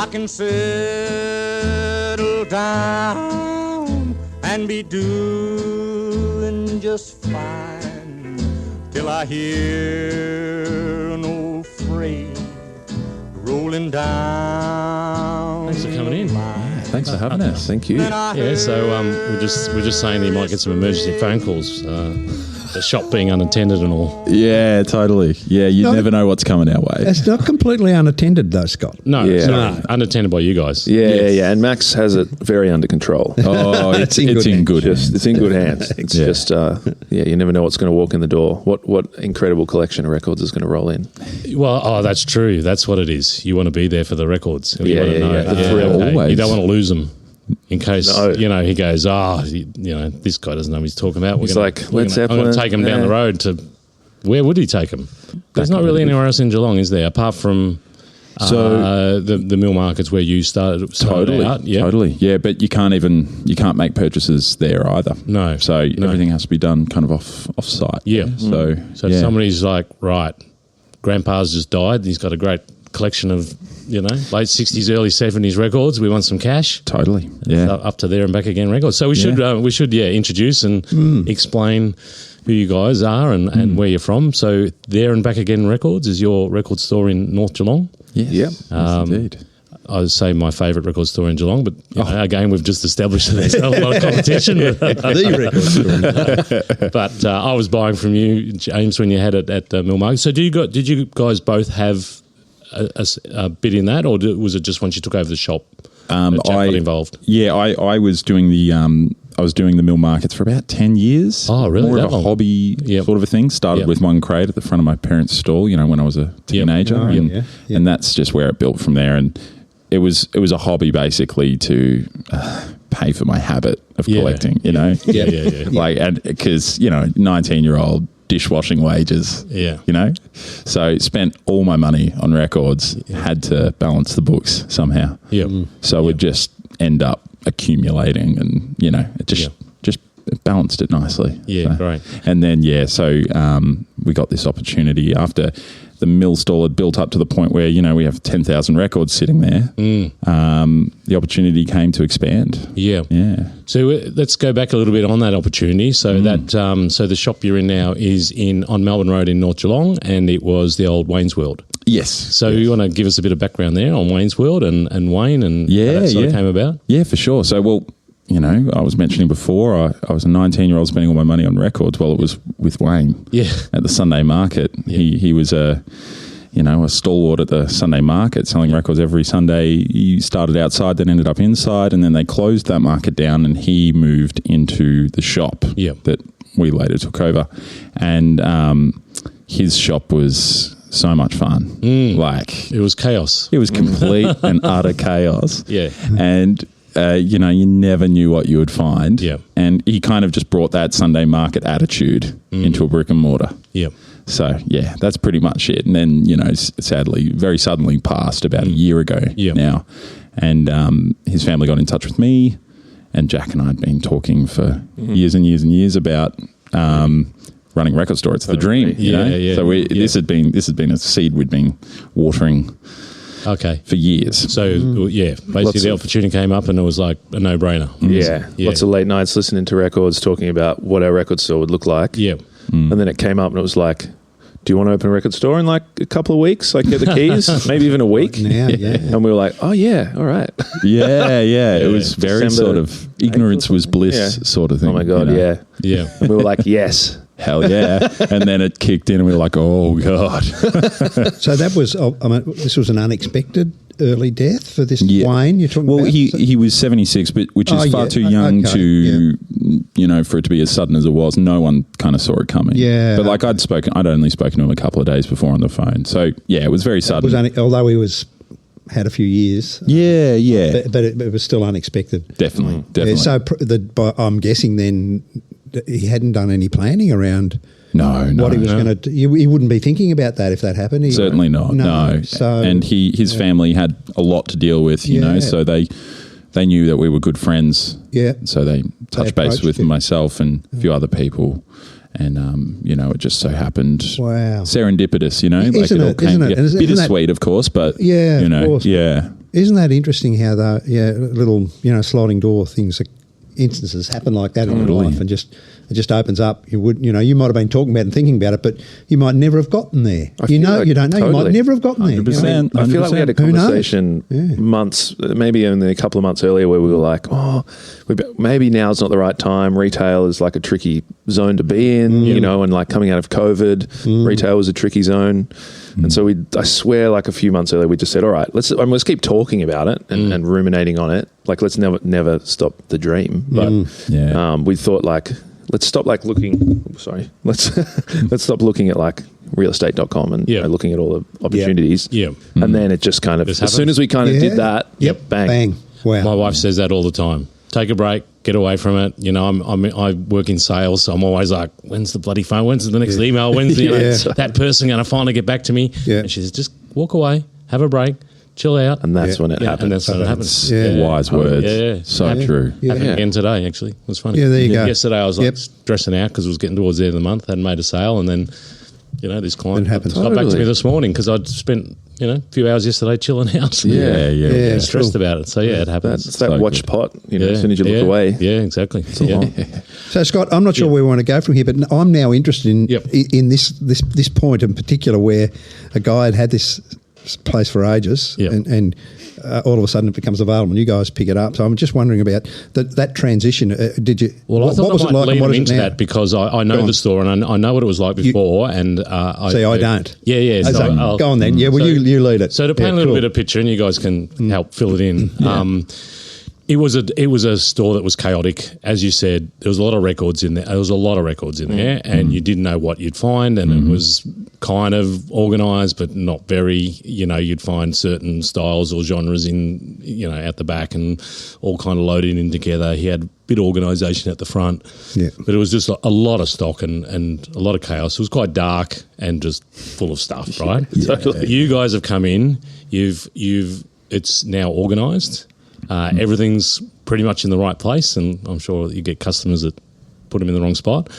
I can settle down and be doing just fine till I hear an old freight rolling down. Thanks for coming in. Thanks for having us. Thank you. Yeah, so we're just saying that you might get some emergency phone calls. The shop being unattended and all. Yeah, totally. Yeah, you never know what's coming our way. It's not completely unattended though, Scott. No, Yeah. sorry, unattended by you guys. Yeah. And Max has it very under control. Oh, it's in good hands. It's in good hands. It's just, you never know what's going to walk in the door. What incredible collection of records is going to roll in. Well, that's true. That's what it is. You want to be there for the records. You want to know. The thrill. Always. You don't want to lose them. In case, he goes, this guy doesn't know what he's talking about. He's like, Led I'm Zeppelin. going to take him down the road to... Where would he take him? There's not really anywhere else in Geelong, is there? Apart from the mill markets where you started out. Yeah. Totally. Yeah, but you can't make purchases there either. No. So everything has to be done kind of off site. Yeah. So if somebody's like, right, Grandpa's just died, and he's got a great collection of, late 60s, early 70s records. We want some cash. Totally. Yeah. Up to there and back again records. So we should introduce and explain who you guys are and where you're from. So There and Back Again Records is your record store in North Geelong. Yes. Yes, indeed. I would say my favourite record store in Geelong, but again, we've just established that there's not a lot of competition. The record store. But I was buying from you, James, when you had it at Mill Market. So did you guys both have a bit in that, or was it just once you took over the shop that Jack got involved? Yeah, I was doing the mill markets for about 10 years. Oh, really? More that of a long? hobby sort of a thing. Started with one crate at the front of my parents' stall, when I was a teenager. And that's just where it built from there. And it was a hobby basically to pay for my habit of collecting, Yeah. Like, and because, 19-year-old dishwashing wages, so spent all my money on records, had to balance the books somehow. So we'd just end up accumulating and, it just it balanced it nicely. Great. And then, we got this opportunity after the mill stall had built up to the point where, we have 10,000 records sitting there. The opportunity came to expand. Yeah. So let's go back a little bit on that opportunity. So so the shop you're in now is on Melbourne Road in North Geelong, and it was the old Wayne's World. Yes. So you want to give us a bit of background there on Wayne's World and Wayne and how that sort of came about? Yeah, for sure. So, I was mentioning before, I was a 19-year-old spending all my money on records. Well, it was with Wayne at the Sunday market. He was a stalwart at the Sunday market, selling records every Sunday. He started outside, then ended up inside, and then they closed that market down, and he moved into the shop that we later took over. And his shop was so much fun. Like, it was chaos. It was complete and utter chaos. Yeah. And you never knew what you would find. Yeah. And he kind of just brought that Sunday market attitude into a brick and mortar. Yeah. So, that's pretty much it. And then, sadly, very suddenly passed about a year ago now. And his family got in touch with me, and Jack and I had been talking for years and years and years about running a record store. It's the dream, you know? So this had been a seed we'd been watering for years. So, basically the opportunity came up and it was like a no-brainer. Lots of late nights listening to records, talking about what our record store would look like. And then it came up and it was like, do you want to open a record store in like a couple of weeks? Like get the keys, maybe even a week? And we were like, oh yeah, all right. It was very sort of ignorance was bliss sort of thing. Oh my God, Yeah. And we were like, yes. Hell yeah. And then it kicked in and we were like, oh God. So that was, this was an unexpected early death for this Wayne you're talking about? Well, he was 76, but which is far too young to, for it to be as sudden as it was. No one kind of saw it coming. Yeah. But like I'd only spoken to him a couple of days before on the phone. So it was very sudden. Although he had a few years. But it was still unexpected. Definitely. Yeah, so I'm guessing then he hadn't done any planning around what he was going to do. He wouldn't be thinking about that if that happened. Certainly not. No. So, and his family had a lot to deal with, you know, so they knew that we were good friends. Yeah. So they touched base with myself and a few other people. And, it just so happened. Wow. Serendipitous, like it all came together. Bittersweet, of course, but, of course. Isn't that interesting how the little sliding door things, instances happen like that in real life, and it just opens up. You might have been talking about and thinking about it, but you might never have gotten there. You don't know. Totally. You might never have gotten there. 100%. I feel like we had a conversation months, maybe only a couple of months earlier, where we were like, maybe now's not the right time. Retail is like a tricky zone to be in, and like coming out of COVID, retail was a tricky zone. And so I swear, like a few months earlier, we just said, all right, let's keep talking about it and ruminating on it. Like, let's never stop the dream. But we thought, like, let's stop looking. Let's stop looking at like realestate.com and looking at all the opportunities. And then it just kind of, as soon as we kind of did that, bang. Wow. My wife says that all the time. Take a break, get away from it. I work in sales, so I'm always like, when's the bloody phone? When's the next email? When's that person going to finally get back to me? Yeah. And she says, just walk away, have a break, chill out. And that's when it happens. And that's when it happens. Wise words. Yeah. So true. Happened again today, actually. It was funny. Yeah, there you go. Yesterday I was like stressing out because it was getting towards the end of the month. I hadn't made a sale, and then this client got back to me this morning because I'd spent a few hours yesterday chilling out. Stressed about it. So it happens. It's that watch pot. As soon as you look away. Yeah, exactly. So Scott, I'm not sure where we want to go from here, but I'm now interested in this point in particular where a guy had this place for ages and all of a sudden it becomes available and you guys pick it up. So I'm just wondering about that transition. Did you? Well, I thought what was it like and what is it now? That because I know the store and I know what it was like before. I don't. Yeah. So go on then. Yeah, well, you lead it. So to paint a little bit of picture, and you guys can help fill it in. It was a store that was chaotic, as you said. There was a lot of records in there. There was a lot of records in there, and you didn't know what you'd find, and it was kind of organised, but not very. You'd find certain styles or genres in, at the back, and all kind of loaded in together. He had a bit of organisation at the front, but it was just a lot of stock and a lot of chaos. It was quite dark and just full of stuff, right? Totally. You guys have come in. It's now organised. Everything's pretty much in the right place, and I'm sure you get customers that put them in the wrong spot.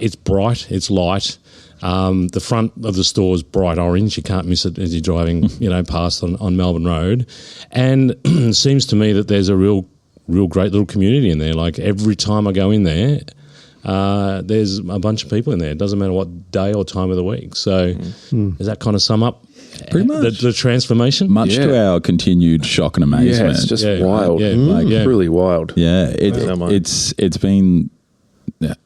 It's bright, it's light. The front of the store is bright orange. You can't miss it as you're driving, past on Melbourne Road. And it seems to me that there's a real great little community in there. Like every time I go in there, there's a bunch of people in there. It doesn't matter what day or time of the week. So does that kind of sum up pretty much the transformation? Much to our continued shock and amazement. Yeah, it's just wild. Really wild. Yeah,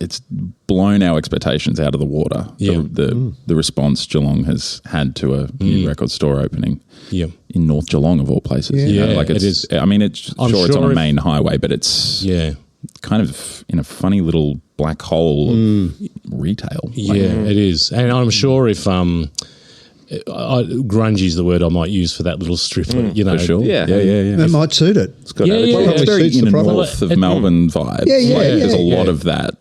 it's blown our expectations out of the water. The response Geelong has had to a new record store opening in North Geelong of all places. It is. I mean, it's on a main highway, but it's kind of in a funny little black hole of retail. It is, and I'm sure if grungy is the word I might use for that little strip. For sure. Yeah. That might suit it. It's got it's very in the north of Melbourne vibe. There's a lot of that.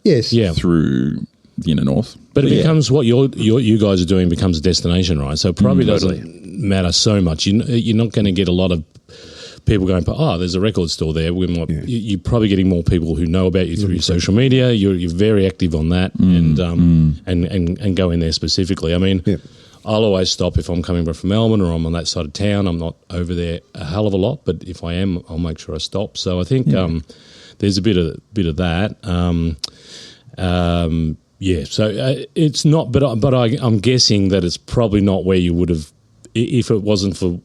Through the inner north. But it becomes what you guys are doing becomes a destination, right? So it probably doesn't matter so much. You're not going to get a lot of people going, there's a record store there. You're probably getting more people who know about you through your social media. You're very active on that and go in there specifically. I mean, I'll always stop if I'm coming back from Melbourne or I'm on that side of town. I'm not over there a hell of a lot, but if I am, I'll make sure I stop. So I think there's a bit of that. So it's not, but I'm guessing that it's probably not where you would have, if it wasn't for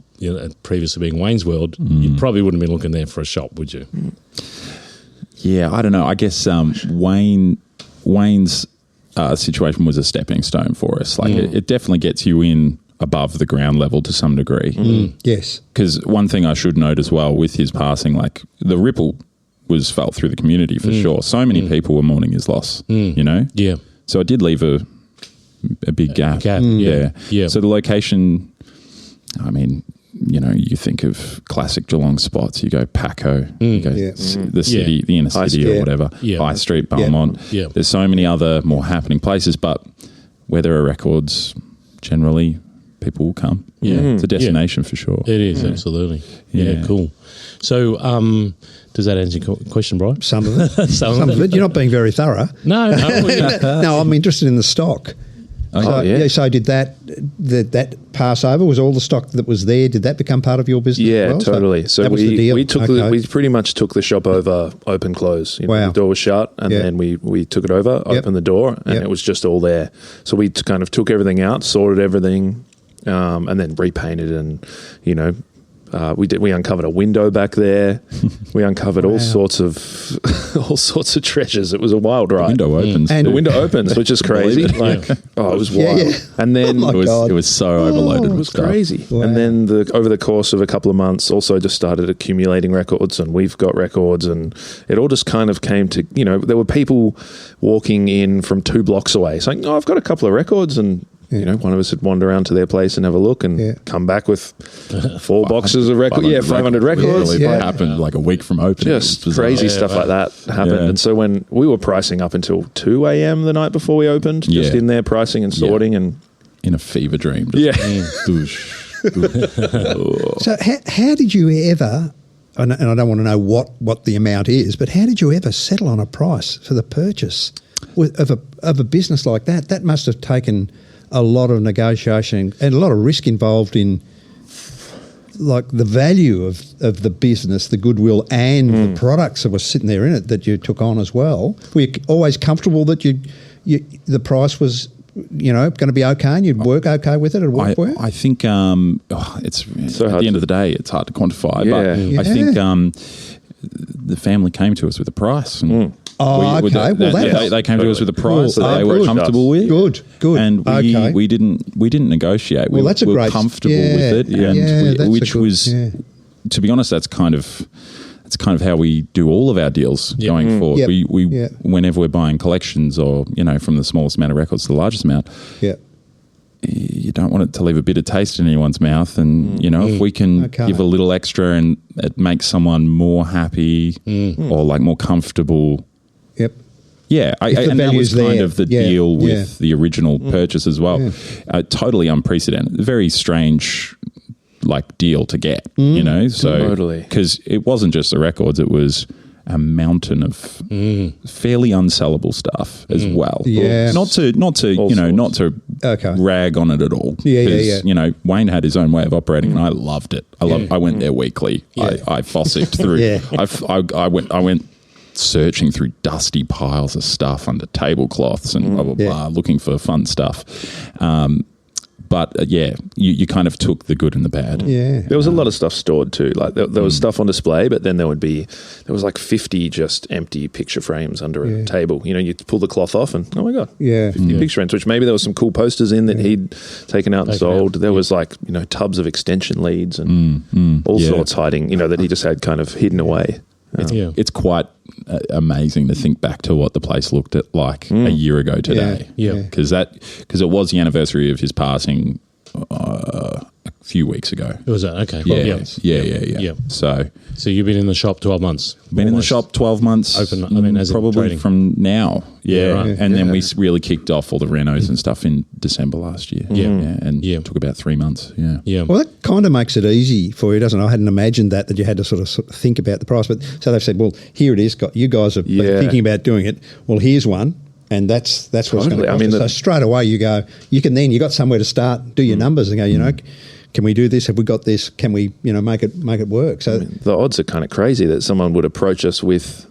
previously being Wayne's World, you probably wouldn't be looking there for a shop, would you? Yeah, I don't know. I guess Wayne's situation was a stepping stone for us. Like it definitely gets you in above the ground level to some degree. Yes. Because one thing I should note as well with his passing, like the ripple was felt through the community for sure. So many people were mourning his loss, Yeah. So it did leave a big gap. Yeah. So the location, I mean, you think of classic Geelong spots. You go Paco, you go the city, the inner city or whatever, High Street, Belmont. Yeah. There's so many other more happening places, but where there are records, generally people will come. Yeah. It's a destination for sure. It is, absolutely. Yeah, cool. So does that answer your question, Brian? Some of it. Some of it. You're not being very thorough. No. No, I'm interested in the stock. So did that pass over? Was all the stock that was there? Did that become part of your business? Yeah, as well? totally. So that was the deal. We pretty much took the shop over, open close. The door was shut, and then we took it over, opened the door, and it was just all there. So we kind of took everything out, sorted everything, and then repainted, and we uncovered a window back there. We uncovered all sorts of treasures. It was a wild ride. The window opens. The window opens, which is crazy. It was wild. Yeah. And then it was so overloaded. It was crazy. Wow. And then over the course of a couple of months, also just started accumulating records, and we've got records, and it all just kind of came to, there were people walking in from 2 blocks away saying, "Oh, I've got a couple of records," and one of us would wander around to their place and have a look and come back with 4 boxes of records. 500 records. It happened like a week from opening. Just crazy stuff like that happened. And so when we were pricing up until 2 a.m. the night before we opened, just in there pricing and sorting and in a fever dream. So how did you ever, and I don't want to know what the amount is, but how did you ever settle on a price for the purchase of a business like that? That must have taken a lot of negotiation and a lot of risk involved in, like, the value of the business, the goodwill, and the products that were sitting there in it that you took on as well. Were you always comfortable that the price was, going to be okay and you'd work okay with it and work for you? I think it's so at the end of the day, it's hard to quantify. But I think the family came to us with a price. And they came to us with a price that they were comfortable with. Good. And we didn't negotiate. Well, that's we were comfortable with it, and to be honest, that's kind of how we do all of our deals going forward. We whenever we're buying collections, or from the smallest amount of records to the largest amount. You don't want it to leave a bitter taste in anyone's mouth, and if we can give a little extra and it makes someone more happy or like more comfortable. Yep. Yeah, and that was kind of the deal with the original purchase as well. Totally unprecedented, very strange, like, deal to get. So totally, because it wasn't just the records; it was a mountain of fairly unsellable stuff as well. Yeah, not to rag on it at all. Wayne had his own way of operating, and I loved it. I went there weekly. I fossicked through. I went searching through dusty piles of stuff under tablecloths and blah blah blah, looking for fun stuff. But you kind of took the good and the bad. Yeah, there was a lot of stuff stored too. Like there was stuff on display, but then there was like 50 just empty picture frames under a table. You'd pull the cloth off, and oh my god, 50 picture frames. Which maybe there was some cool posters in that he'd taken out and sold. There was like tubs of extension leads and all sorts hiding. That he just had kind of hidden away. It's quite amazing to think back to what the place looked at like a year ago today. Because it was the anniversary of his passing a few weeks ago. Was that okay? Yeah. So you've been in the shop 12 months. Been in the shop 12 months. Open. I mean, as probably in from now. Right. And then we really kicked off all the renos and stuff in December last year. And took about 3 months. Yeah. Well, that kind of makes it easy for you, doesn't it? I hadn't imagined that you had to sort of think about the price. But so they've said, well, here it is. You guys have been thinking about doing it. Well, here's one. And that's what's going to cost us. So straight away you got somewhere to start, do your numbers and go, can we do this? Have we got this? Can we, make it work? So the odds are kind of crazy that someone would approach us with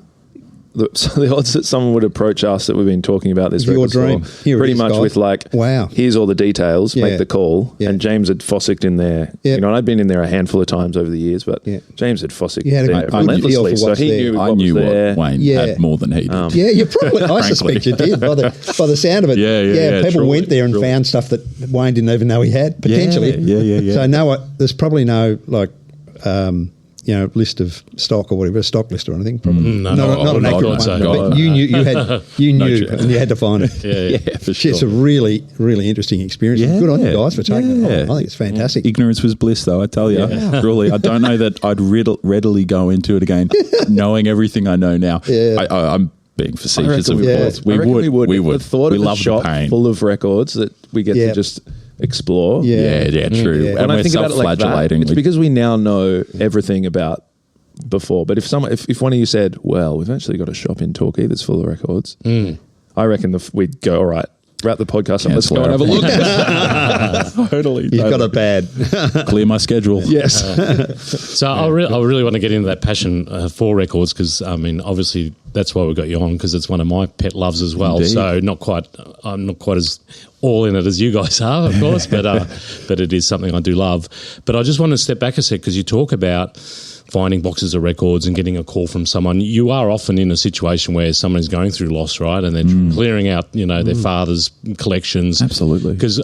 the odds that someone would approach us that we've been talking about this your dream pretty much guys. With like, wow, here's all the details, make the call. And James had fossicked in there. And I'd been in there a handful of times over the years, but James had fossicked there relentlessly. So he knew I knew what Wayne had more than he did. You probably, I suspect you did by the sound of it. People truly, went there and found stuff that Wayne didn't even know he had potentially. So there's probably no list of stock or whatever, a stock list or anything. Probably not an accurate one. But you knew, and you had to find it. For sure. It's a really, really interesting experience. Good on you guys for taking it on. I think it's fantastic. Ignorance was bliss, though. I tell you, really, I don't know that I'd readily go into it again, knowing everything I know now. I'm being facetious, of course. We would. The thought of a shop full of records that we get to just explore. True. And I think about it like that, it's because we now know everything about before. But if one of you said, well, we've actually got a shop in Torquay that's full of records, I reckon we'd go, all right, wrap the podcast up. Let's go and have a look. Totally. You've got it bad. Clear my schedule. Yes. So I really want to get into that passion for records because, I mean, obviously that's why we got you on because it's one of my pet loves as well. Indeed. So I'm not quite as all in it as you guys are, of course, but it is something I do love. But I just want to step back a sec because you talk about finding boxes of records and getting a call from someone. You are often in a situation where someone's going through loss, right? And they're clearing out, their father's collections. Absolutely. Because,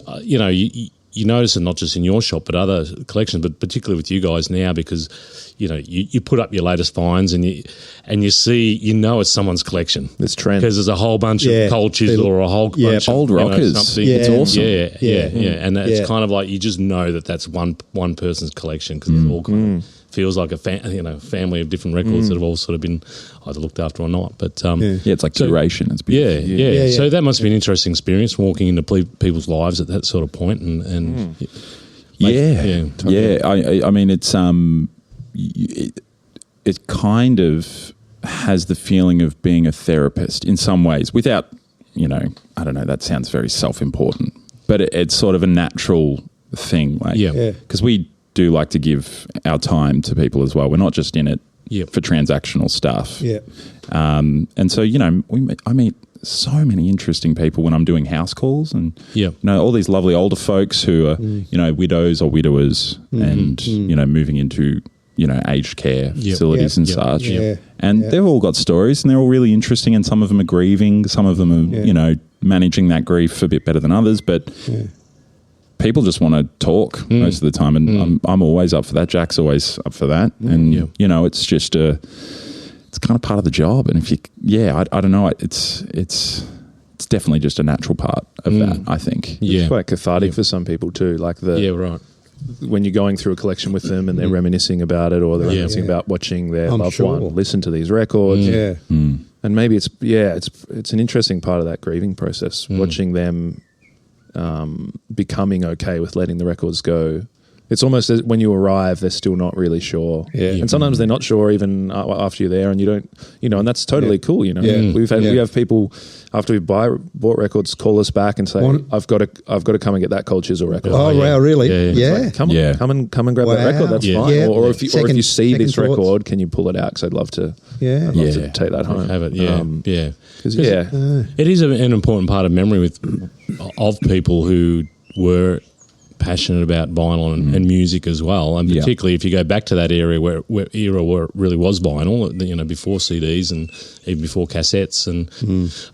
you notice it not just in your shop but other collections, but particularly with you guys now because you put up your latest finds and you see it's someone's collection. It's trend because there's a whole bunch of cold chisel or a whole bunch of old rockers. Something. It's awesome. Yeah. And it's kind of like you just know that's one person's collection because it's all kind of feels like a family of different records that have all sort of been either looked after or not. But it's like curation. It's beautiful. Yeah. So that must be an interesting experience walking into people's lives at that sort of point and I mean, it's it kind of has the feeling of being a therapist in some ways without, I don't know, that sounds very self-important, but it's sort of a natural thing. Because we do like to give our time to people as well. We're not just in it for transactional stuff. Yeah. And so, I meet so many interesting people when I'm doing house calls and, all these lovely older folks who are, widows or widowers and, moving into, aged care facilities and such. Yeah. And they've all got stories and they're all really interesting and some of them are grieving, some of them are, managing that grief a bit better than others, but people just want to talk most of the time and I'm always up for that. Jack's always up for that. And, it's just it's kind of part of the job. And if you, I don't know, it's definitely just a natural part of that, I think. It's quite cathartic for some people too. Like when you're going through a collection with them and they're reminiscing about it or they're reminiscing about watching their loved one listen to these records. And maybe it's an interesting part of that grieving process, watching them becoming okay with letting the records go. It's almost as when you arrive, they're still not really sure. And sometimes they're not sure even after you're there and you don't, and that's totally cool, We have people after we bought records call us back and say, I've got to come and get that cold chisel record. Oh, wow, really? Yeah. Like, come and grab that record. That's fine. Or if you see this record, can you pull it out? Because I'd love to take that home. Have it, it is an important part of memory of people who were passionate about vinyl and music as well, and particularly if you go back to that area where it really was vinyl, before CDs and even before cassettes. And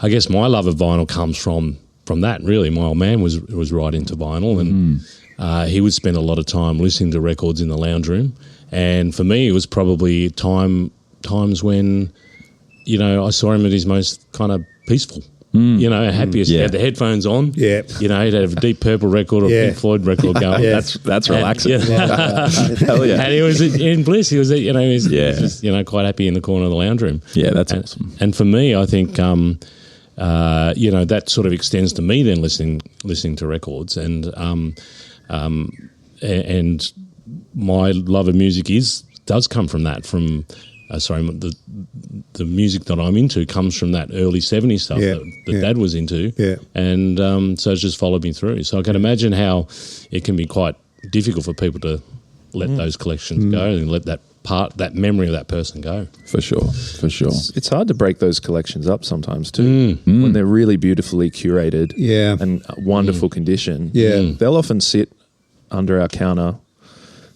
I guess my love of vinyl comes from that. Really, my old man was right into vinyl, and he would spend a lot of time listening to records in the lounge room. And for me, it was probably times when I saw him at his most kind of peaceful. Happiest. He had the headphones on. Yeah. He'd have a Deep Purple record or a Pink Floyd record going. That's relaxing. Hell yeah. And he was in bliss. He was, he was just, quite happy in the corner of the lounge room. Yeah, that's awesome. And for me, I think, that sort of extends to me then listening to records and my love of music does come from that. The music that I'm into comes from that early 70s stuff that Dad was into. And so it's just followed me through. So I can imagine how it can be quite difficult for people to let those collections go and let that memory of that person go. For sure. It's hard to break those collections up sometimes too. When they're really beautifully curated and wonderful condition. They'll often sit under our counter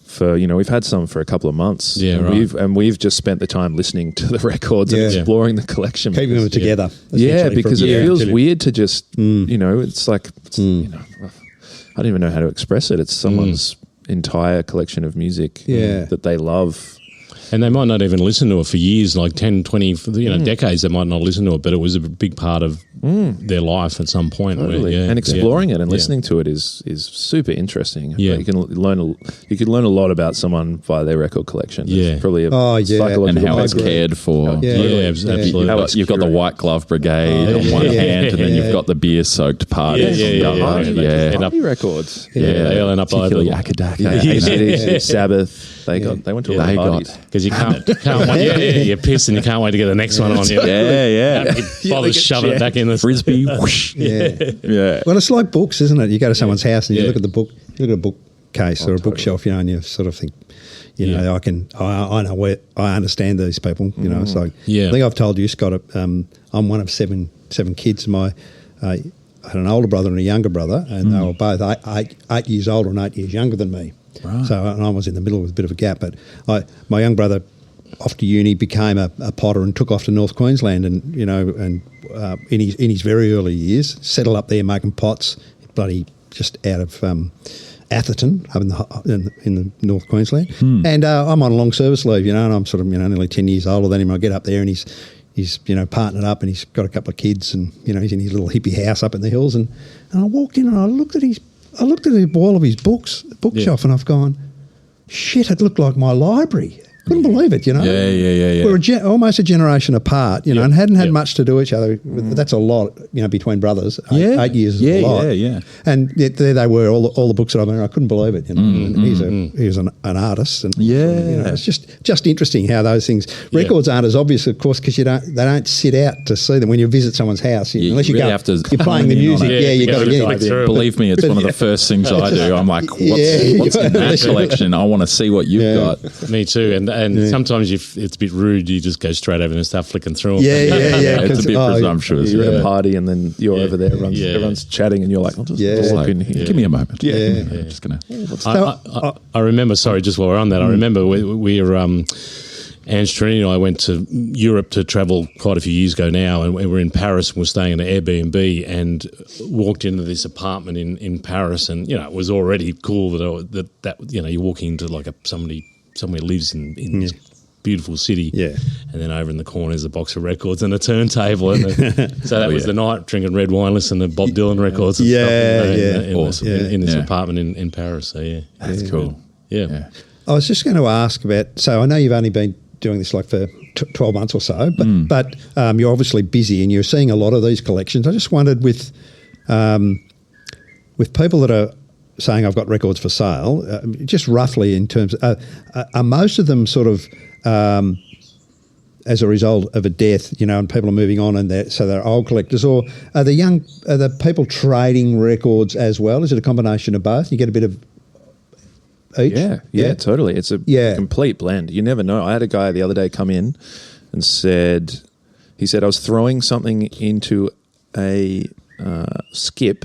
for, we've had some for a couple of months. We've just spent the time listening to the records and exploring the collection. Keeping them together. Because it feels weird to just, it's like, I don't even know how to express it. It's someone's entire collection of music that they love. And they might not even listen to it for years, like 10, 20, decades, they might not listen to it, but it was a big part of their life at some point. Totally. And exploring it and listening to it is super interesting. You can learn a lot about someone via their record collection. It's probably and how it's cared for. Absolutely. You've got the White Glove Brigade on one hand, and then you've got the beer-soaked parties. Party records. They all end up particularly Yakadaka, AC/DC, Sabbath. They went to a lot of parties. Because because you can't wait. Yeah, you're pissed and you can't wait to get the next one on you. Yeah. Bother shoving it back in the Frisbee. Whoosh. Yeah. Well, it's like books, isn't it? You go to someone's house and you look at the book, you look at a bookcase or a bookshelf, and you sort of think, I know where I understand these people. It's like I think I've told you, Scott. I'm one of seven kids. I had an older brother and a younger brother, and they were both 8 years older and 8 years younger than me. Right. So and I was in the middle with a bit of a gap. But my young brother, off to uni, became a potter and took off to North Queensland, and in his very early years, settled up there making pots, bloody just out of Atherton up in the North Queensland. And I'm on a long service leave, and I'm sort of nearly 10 years older than him. I get up there and he's partnered up and he's got a couple of kids, and he's in his little hippie house up in the hills, and I walked in and I looked at the wall of his bookshelf, and I've gone, shit, it looked like my library. Couldn't believe it, Yeah. We're almost a generation apart, and hadn't had much to do with each other. That's a lot, between brothers. 8 years is a lot. Yeah. And yet there they were, all the books that I couldn't believe it, And he was an artist, and it's just interesting how those things. Records aren't as obvious, of course, because they don't sit out to see them when you visit someone's house. Unless you really go, have to you're playing the music. You got to get it. Believe me, it's one of the first things I do. I'm like, what's in that collection? I want to see what you've got. Me too. And sometimes it's a bit rude. You just go straight over and start flicking through them. Yeah. It's a bit presumptuous. You're at a party and then you're over there. Everyone's chatting and you're like, I'll just walk in here. Give me a moment. Yeah. Just going to... I remember, sorry, just while we're on that, I remember we were... Ange Trini and I went to Europe to travel quite a few years ago now, and we were in Paris and we're staying in an Airbnb and walked into this apartment in Paris, and it was already cool that you're walking into like somebody lives in this beautiful city, and then over in the corner is a box of records and a turntable, and so that was the night, drinking red wine, listening to Bob Dylan records and stuff awesome. in this apartment in Paris. So that's cool. Yeah. I was just going to ask about, so I know you've only been doing this like for 12 months or so, but you're obviously busy and you're seeing a lot of these collections. I just wondered with people that are saying I've got records for sale, just roughly in terms of, are most of them sort of as a result of a death, and people are moving on, and they're old collectors, or are the people trading records as well? Is it a combination of both? You get a bit of each? Yeah, totally. It's a complete blend. You never know. I had a guy the other day come in and said, I was throwing something into a skip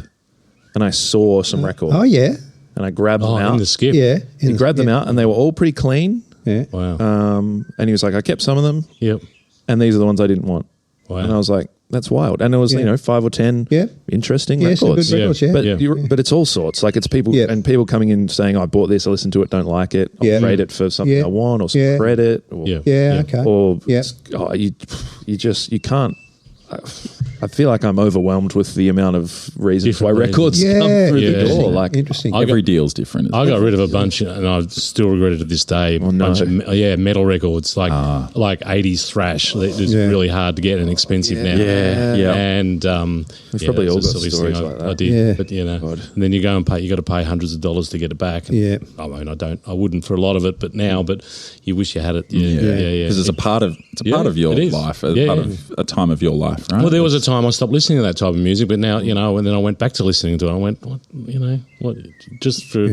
and I saw some records. Oh, yeah. And I grabbed them out. In the skip? Yeah. He grabbed them out and they were all pretty clean. Yeah. Wow. And he was like, I kept some of them. Yep. And these are the ones I didn't want. Wow. And I was like, that's wild. And it was, 5 or 10 interesting records. Good records, but it's all sorts. Like it's people and people coming in saying, I bought this, I listened to it, don't like it. I'll trade it for something I want or some credit. Or, okay. Or you can't. I feel like I'm overwhelmed with the amount of reasons why records come through the door. Like interesting. Every deal's different. I got rid of a bunch, and I still regret it to this day. Bunch of metal records, like 80s thrash. It's really hard to get and expensive now. And we've probably all got stories like that. I did, but and then you go and pay. You got to pay hundreds of dollars to get it back. And, I mean, I wouldn't for a lot of it, but now, you wish you had it. Because it's a part of your life, part of a time of your life, right? Well, there was a time I stopped listening to that type of music, but now, and then I went back to listening to it. I went, what, just for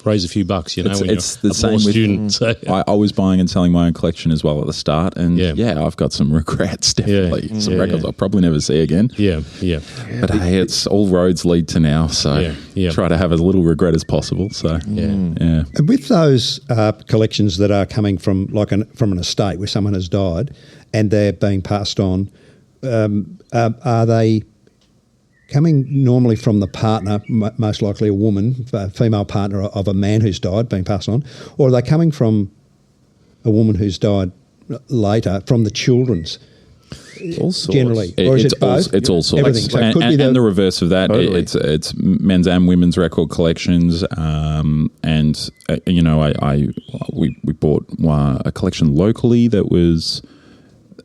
raise a few bucks, It's the same with student. So, I was buying and selling my own collection as well at the start, and I've got some regrets, definitely. Some records I'll probably never see again. But hey, it's all roads lead to now, so try to have as little regret as possible. So And with those collections that are coming from from an estate where someone has died and they're being passed on, are they coming normally from the partner, most likely a woman, a female partner of a man who's died, being passed on, or are they coming from a woman who's died later from the children's? All sorts. Generally, or is it both? It's all sorts. Everything. So it could be and the reverse of that, totally. it's men's and women's record collections. We bought a collection locally that was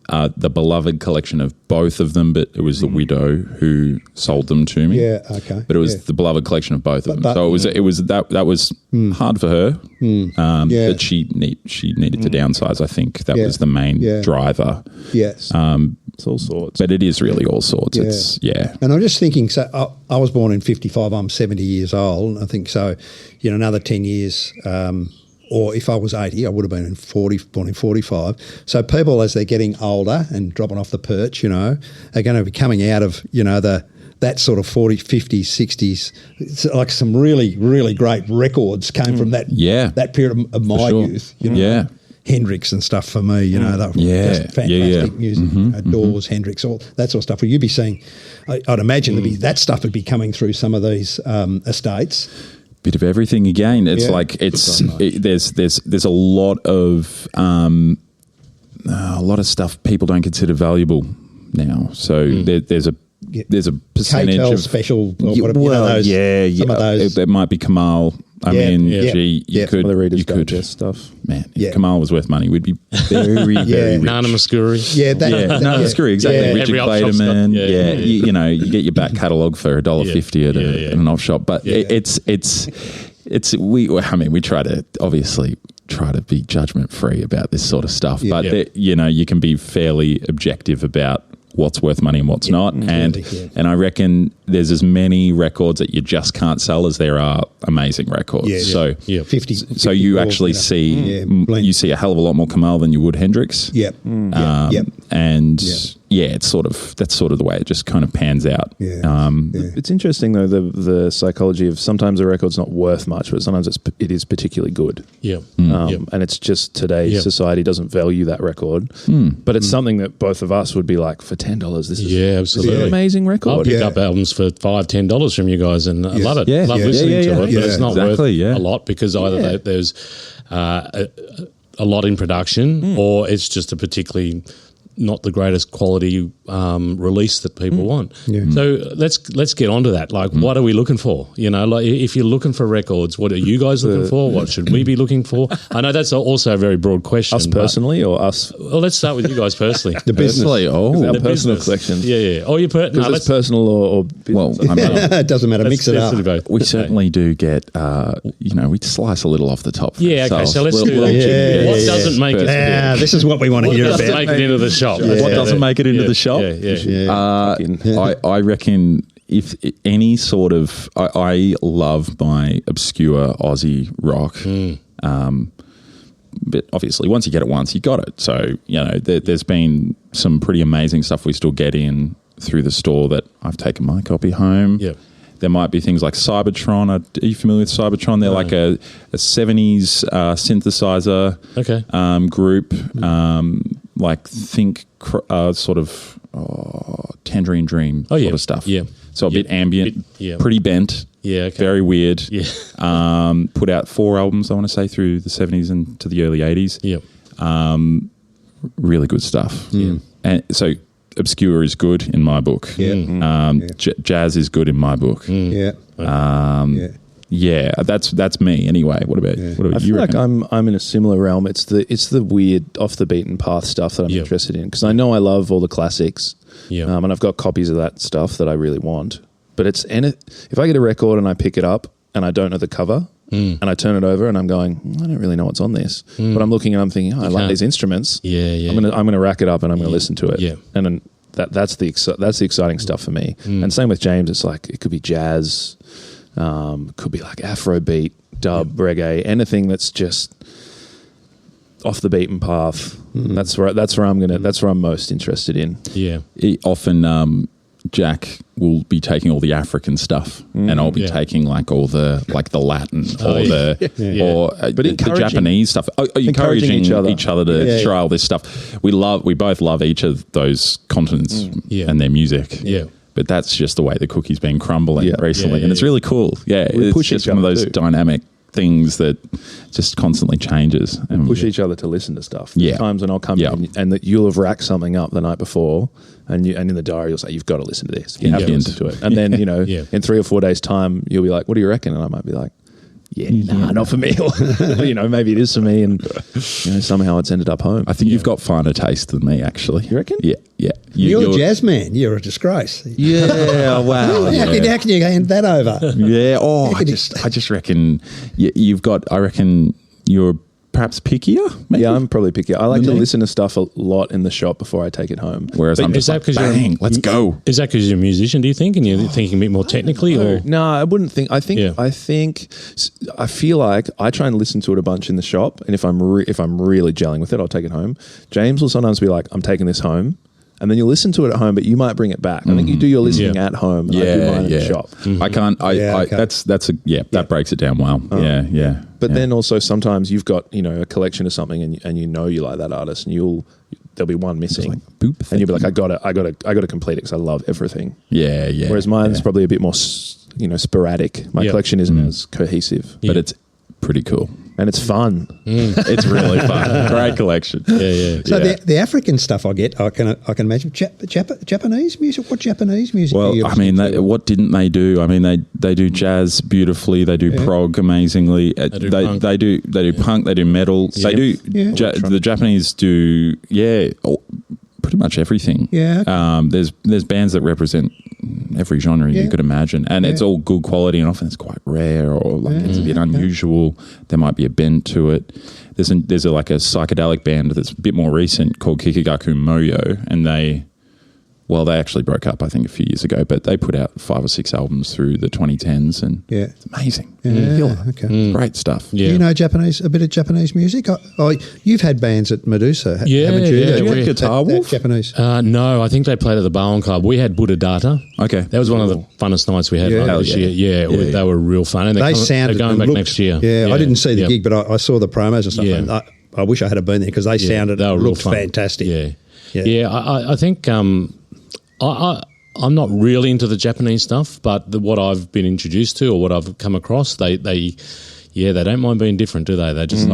the beloved collection of both of them, but it was the widow who sold them to me. Yeah, okay. But it was the beloved collection of both of them. So it was that was hard for her. But she needed to downsize. I think that was the main driver. Yes. It's all sorts. But it is really all sorts. It's And I'm just thinking, so I was born in 55, I'm 70 years old. I think so, another 10 years, or if I was 80, I would have been born in 45. So people, as they're getting older and dropping off the perch, are going to be coming out of, that sort of 40s, 50s, 60s. It's like some really, really great records came from that period of my youth. Hendrix and stuff for me, they were just fantastic music. Doors, Hendrix, all that sort of stuff. Well, you'd be seeing, I'd imagine that stuff would be coming through some of these estates. Bit of everything again. It's like there's a lot of stuff people don't consider valuable now. So there's a percentage KTEL of special or whatever. Some of those. It might be Kamal. You could. The Reader's Digest stuff. Man, if Kamal was worth money, we'd be very, very rich. Nana Muscuri. Nana Muscuri, exactly. Richard Clayderman. You get your back catalogue for $1.50 at an off shop. But we try to be judgment free about this sort of stuff. But you can be fairly objective about what's worth money and what's not. And I reckon there's as many records that you just can't sell as there are amazing records. So 50 so you actually see a hell of a lot more Kamal than you would Hendrix. And it's that's sort of the way it just kind of pans out. It's interesting though, the psychology of sometimes a record's not worth much, but sometimes it is particularly good. And it's just today's society doesn't value that record. But it's something that both of us would be like, for $10, this is absolutely an amazing record. I'll pick up albums for $5-10 from you guys, and I love it. Love listening to it, but it's not worth a lot because either there's a lot in production or it's just a particularly not the greatest quality release that people want. So let's get onto that. Like, what are we looking for? If you're looking for records, what are you guys looking for? What should we be looking for? I know that's also a very broad question. Us personally or us? Well, let's start with you guys personally. The business. Our the personal collection. Oh, you it's personal or business. Well, it doesn't matter. Mix it up. We certainly do get, we slice a little off the top. So let's do that. What doesn't make it? This is what we want to hear about. What doesn't make it into the shop? What doesn't make it into the shop? I reckon if any sort of, I love my obscure Aussie rock. But obviously, once you get it once, you got it. So, there's been some pretty amazing stuff we still get in through the store that I've taken my copy home. There might be things like Cybertron. Are you familiar with Cybertron? They're like a 70s synthesizer group. Think sort of Tangerine Dream sort of stuff. So a bit ambient, pretty bent. Very weird. Put out 4 albums, I want to say, through the 70s and to the early 80s. Really good stuff. And so obscure is good in my book. Jazz is good in my book. That's me anyway. What about you? I feel like I'm in a similar realm. It's the weird off the beaten path stuff that I'm interested in, because I know I love all the classics. And I've got copies of that stuff that I really want. But if I get a record and I pick it up and I don't know the cover and I turn it over and I'm going, I don't really know what's on this, but I'm looking and I'm thinking, I like these instruments. I'm gonna rack it up and I'm gonna listen to it. And then that's the exciting stuff for me. And same with James. It's like it could be jazz. Could be like Afrobeat, dub, reggae, anything that's just off the beaten path. That's where I'm most interested in. Often Jack will be taking all the African stuff, and I'll be taking like all the Latin or the Japanese stuff. Encouraging each other to try all this stuff. We both love each of those continents and their music. But that's just the way the cookie's been crumbling recently, and it's really cool. It's just one of those dynamic things that just constantly changes. And push each other to listen to stuff. There's times when I'll come in and that you'll have racked something up the night before, and in the diary you'll say, you've got to listen to this. You have to listen to it. And then, in 3 or 4 days' time, you'll be like, what do you reckon? And I might be like, not for me. Or, maybe it is for me, and somehow it's ended up home. I think you've got finer taste than me, actually. You reckon? Yeah. You're a jazz man. You're a disgrace. Yeah, wow. How can you hand that over? Yeah. Oh, I just reckon you've got. I reckon you're perhaps pickier. Maybe? Yeah, I'm probably pickier. I like to listen to stuff a lot in the shop before I take it home. Whereas I'm just bang, let's go. Is that because you're a musician, do you think? And you're thinking a bit more technically? Or? No, I wouldn't think. I feel like I try and listen to it a bunch in the shop. And if I'm really gelling with it, I'll take it home. James will sometimes be like, I'm taking this home. And then you'll listen to it at home, but you might bring it back. I think you do your listening at home. And I do mine in the shop. Mm-hmm. I can't. That breaks it down well. Yeah. But then also sometimes you've got a collection of something, and you like that artist, and there'll be one missing, like, boop, and you'll be like, I got to complete it because I love everything. Yeah. Whereas mine's probably a bit more sporadic. My collection isn't as cohesive, but it's pretty cool. And it's fun. It's really fun. Great collection. Yeah. So the African stuff I can imagine. Japanese music? What Japanese music? Well, what didn't they do? I mean, they do jazz beautifully. They do prog amazingly. They do punk. They do metal. They do. The Japanese do. Pretty much everything. Yeah. There's bands that represent every genre you could imagine, and it's all good quality, and often it's quite rare or it's a bit unusual. There might be a bend to it. There's a psychedelic band that's a bit more recent called Kikagaku Moyo, and they actually broke up I think a few years ago, but they put out 5 or 6 albums through the 2010s, and it's amazing. Okay. Great stuff. Do you know a bit of Japanese music? You've had bands at Medusa, haven't you? Did you have Guitar Wolf? Japanese? No, I think they played at the Bowen Club. We had Buddha Data. Okay. That was one of the funnest nights we had this year. Yeah, they were real fun. And they're going back next year. Yeah, I didn't see the gig, but I saw the promos and stuff. Yeah. And I wish I had been there because they looked fantastic. Yeah. I think I'm not really into the Japanese stuff, but what I've been introduced to or what I've come across, they don't mind being different, do they? They just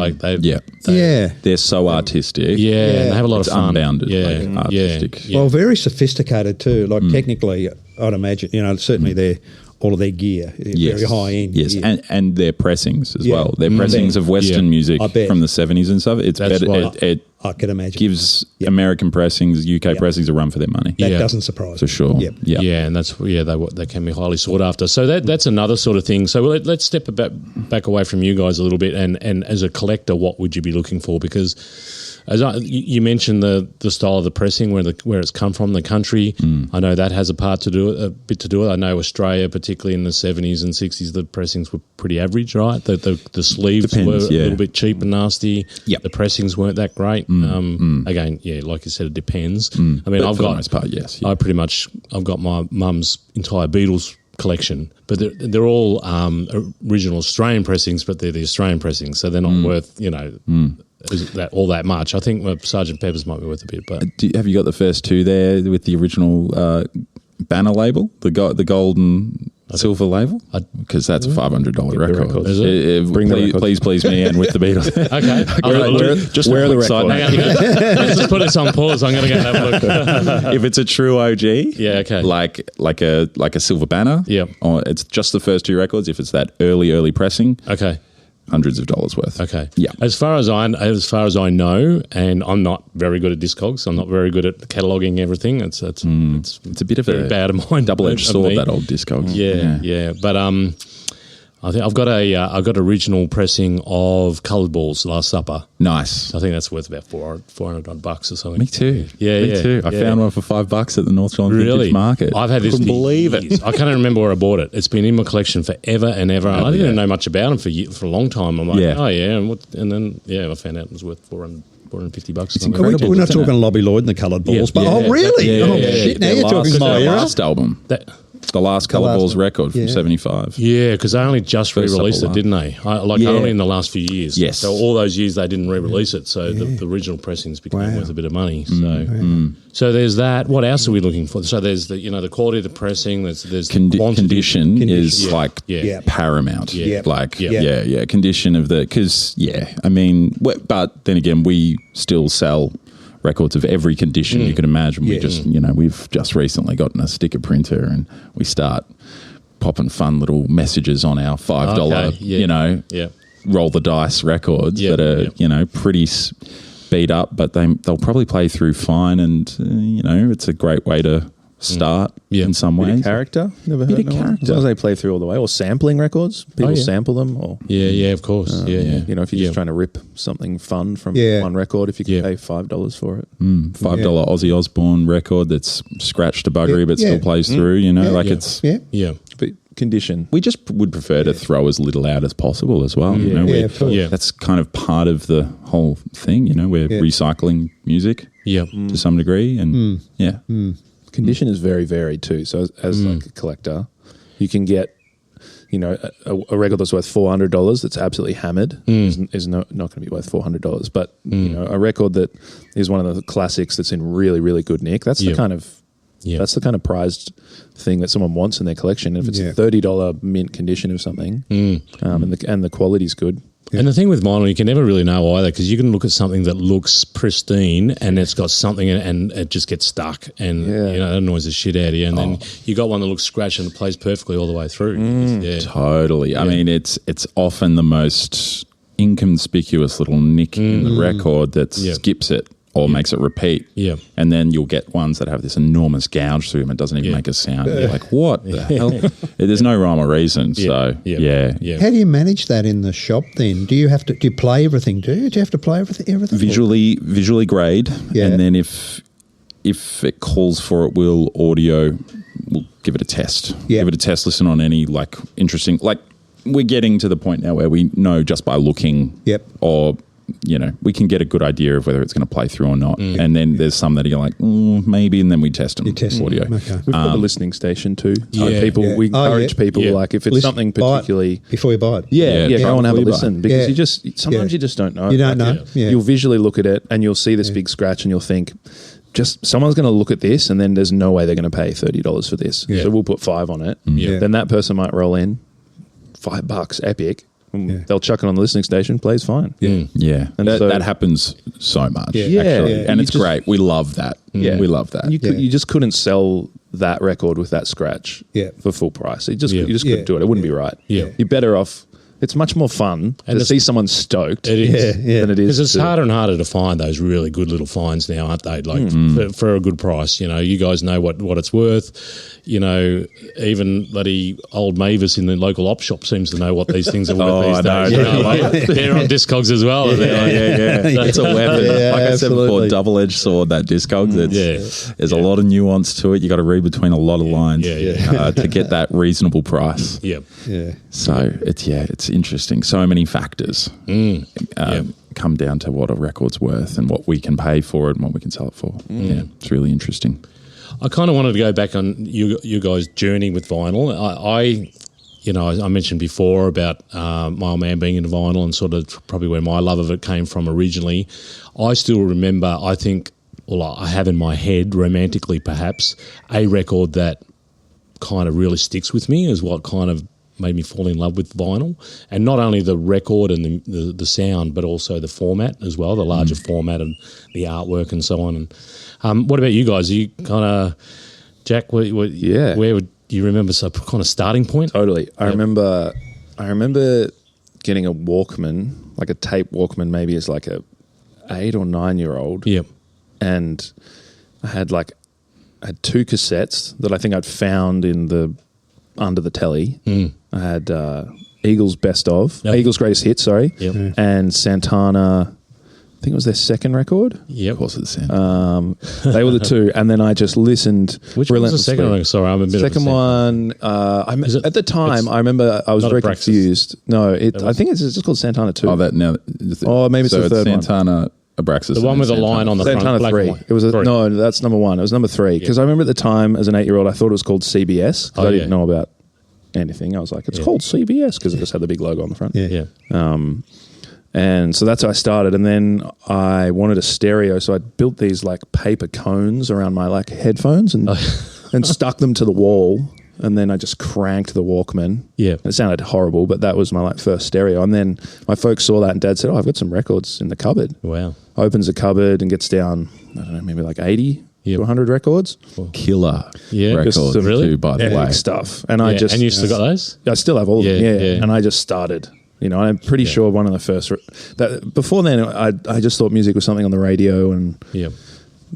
they're so artistic. Yeah, and they have a lot of fun. Unbounded, artistic. Well, very sophisticated too. Like technically, I'd imagine. Certainly all of their gear, very high end. Yes, and their pressings as well. Their pressings of Western music from the 70s and stuff. It's better. Right. I can imagine. Gives American pressings, UK pressings a run for their money. That doesn't surprise me. For sure. Yeah, and that's they can be highly sought after. So that's another sort of thing. So let's step back away from you guys a little bit, and as a collector, what would you be looking for? Because you mentioned the style of the pressing, where it's come from, the country. I know that has a bit to do with it. I know Australia, particularly in the 70s and 60s, the pressings were pretty average, right? The sleeves were a little bit cheap and nasty. Yep. The pressings weren't that great. Again, like you said, it depends. I mean, but for the most part, yes. I've got my mum's entire Beatles collection, but they're all original Australian pressings, but they're the Australian pressings, so they're not worth all that much. I think Sgt. Pepper's might be worth a bit, but have you got the first two there with the original banner label, the gold and silver label? Because that's a $500 record. Is it? Please me and with the Beatles. Okay, where are the records? Let's just put this on pause. I'm going to go have a look. If it's a true OG, okay, like a silver banner, or it's just the first two records. If it's that early pressing, okay. Hundreds of dollars worth. Okay. Yeah. As far as I know, and I'm not very good at Discogs. I'm not very good at cataloguing everything. It's a bit of a bad of mine. Double-edged sword, that old Discogs. Yeah. But I think I've got original pressing of Coloured Balls, Last Supper. Nice. I think that's worth about $400 or something. Me too. Me too. I found one for $5 at the North Geelong Vintage Market. I've had this. Couldn't believe it. I can't even remember where I bought it. It's been in my collection forever and ever. I didn't know much about them for a long time. I'm like, and then I found out it was worth $450. It's incredible. We're not talking Lobby Lloyd and the Coloured Balls, but really? Shit! Now you're talking my era. Last album. The last Coloured Balls record from 75. Yeah, because they only just re-released it, didn't they? Only in the last few years. Yes. So all those years they didn't re-release it, so the original pressings became worth a bit of money. So there's that. What else are we looking for? So there's the quality of the pressing. There's condition is paramount. Condition of because I mean, but then again, we still sell records of every condition you can imagine. We we've just recently gotten a sticker printer and we start popping fun little messages on our $5, roll the dice records that are, pretty beat up, but they'll probably play through fine, and it's a great way to start in some ways. Bit of character? Never heard of character. As long as they play through all the way. Or sampling records. People sample them. Or of course. If you're just trying to rip something fun from one record, if you can pay $5 for it. $5 Ozzy Osbourne record that's scratched to buggery but still plays through, it's... But condition. We just would prefer to throw as little out as possible as well. That's kind of part of the whole thing, we're recycling music to some degree, and Condition is very varied too. So as like a collector, you can get, a record that's worth $400 that's absolutely hammered is not going to be worth $400. But a record that is one of the classics that's in really, really good nick, that's the kind of that's the kind of prized thing that someone wants in their collection. If it's a $30 mint condition of something, and the quality's good. And the thing with vinyl, you can never really know either, because you can look at something that looks pristine and it's got something in it and it just gets stuck, and that annoys the shit out of you. And then you got one that looks scratched and it plays perfectly all the way through. Totally. I mean, it's often the most inconspicuous little nick in the record that skips it or makes it repeat. Yeah. And then you'll get ones that have this enormous gouge through them. It doesn't even make a sound. You're like, what the hell? There's no rhyme or reason. So, How do you manage that in the shop then? Do you play everything? Do you have to play everything? Visually grade. Yeah. And then if it calls for it, we'll give it a test. Yeah. Give it a test listen on any interesting, we're getting to the point now where we know just by looking or we can get a good idea of whether it's going to play through or not. And then there's some that are like, maybe, and then we test them. You test audio. Okay. We've got a listening station too. We encourage people, if it's something particularly... Before you buy it. Go and have a listen. Because you just don't know. You don't know. Yeah. You'll visually look at it and you'll see this big scratch and you'll think, someone's going to look at this and then there's no way they're going to pay $30 for this. So we'll put $5 on it. Then that person might roll in $5, epic. They'll chuck it on the listening station, plays fine. And that happens so much, actually. And it's great. We love that. We love that. You just couldn't sell that record with that scratch for full price. You just couldn't do it. It wouldn't be right. You're better off. It's much more fun to see someone stoked than it is. Because it's harder and harder to find those really good little finds now, aren't they? For a good price. You guys know what it's worth. Even bloody old Mavis in the local op shop seems to know what these things are worth these days. They're on Discogs as well. That's a weapon. I said before, double-edged sword, that Discogs. There's a lot of nuance to it. You got to read between a lot of lines to get that reasonable price. So it's interesting. So many factors come down to what a record's worth and what we can pay for it and what we can sell it for. It's really interesting. I kind of wanted to go back on you guys' journey with vinyl. I mentioned before about my old man being into vinyl and sort of probably where my love of it came from originally. I still remember, I have in my head, romantically perhaps, a record that kind of really sticks with me is what kind of made me fall in love with vinyl, and not only the record and the sound, but also the format as well, the larger format and the artwork and so on. And what about you guys? Are you kind of, Jack? Where would you remember some kind of starting point? Totally. I remember getting a Walkman, like a tape Walkman, maybe as like a 8 or 9 year old. Yep. And I had 2 cassettes that I think I'd found under the telly. I had Eagles Eagles Greatest Hits, and Santana. I think it was their second record. Yeah, of course it's Santana. They were the 2, and then I just listened. Which was the second one? Sorry, I'm a bit. Second one. At the time, I remember I was very confused. No, I think it's just called Santana 2. Oh, that now. Maybe it's the third Santana. one. Abraxas, the one with the line on the Santana front. Santana 3. It was no, that's number 1. It was number 3 because I remember at the time as an 8-year-old, I thought it was called CBS because I didn't know about anything. I was like, it's called CBS because it just had the big logo on the front. And so that's how I started. And then I wanted a stereo, so I built these paper cones around my headphones and stuck them to the wall. And then I just cranked the Walkman. Yeah. It sounded horrible, but that was my first stereo. And then my folks saw that and Dad said, I've got some records in the cupboard. Wow. Opens the cupboard and gets down, I don't know, maybe 80 to 100 records. Killer records too, by the way. Stuff. And I just... And you still got those? I still have all of them, yeah. And I just started... I'm pretty sure one of the first... before then, I just thought music was something on the radio and...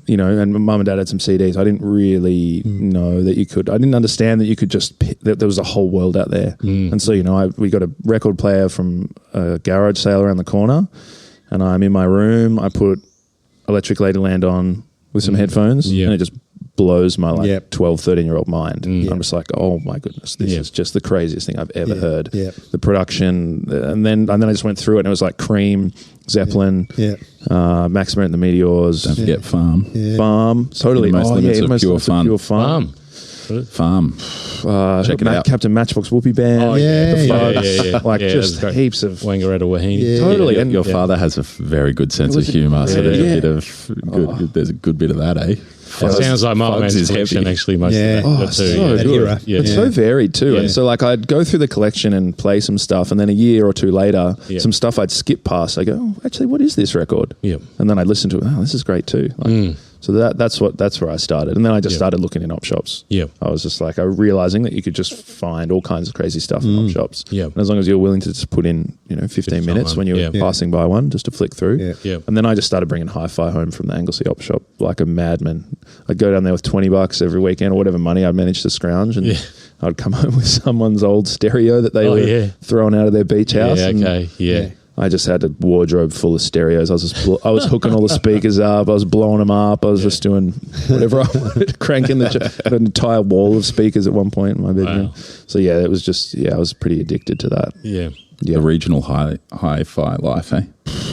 and mum and dad had some CDs. I didn't really know that you could... I didn't understand that you could just... that there was a whole world out there. And so, we got a record player from a garage sale around the corner and I'm in my room. I put Electric Ladyland on with some headphones and it just blows my 12, 13-year-old mind. I'm just like, oh my goodness, this is just the craziest thing I've ever heard. The production, and then I just went through it and it was like Cream, Zeppelin, Maximum and the Meteors. Don't forget Farm. Farm, totally. Most limits of pure fun. Pure Farm. Farm. Check it out. Captain Matchbox Whoopie Band. Oh, the Fugs. Like just heaps of Wangaratta Wahine. Totally. And your father has a very good sense of humour, so there's a bit of there's a good bit of that, eh? It sounds like my man's collection actually most of that so too. Era. It's so varied too. And so like I'd go through the collection and play some stuff and then a year or two later some stuff I'd skip past. I go, oh, actually what is this record? And then I'd listen to it, oh, this is great too. Like, so that's where I started. And then I just started looking in op shops. I was just like realizing that you could just find all kinds of crazy stuff in op shops. And as long as you're willing to just put in 15 minutes when you're passing by one just to flick through. And then I just started bringing hi-fi home from the Anglesey op shop like a madman. I'd go down there with $20 every weekend or whatever money I'd managed to scrounge, and I'd come home with someone's old stereo that they were throwing out of their beach house. I just had a wardrobe full of stereos. I was hooking all the speakers up. I was blowing them up. I was just doing whatever I wanted, cranking an entire wall of speakers at one point in my bedroom. So it was just I was pretty addicted to that. The regional hi-fi life, eh?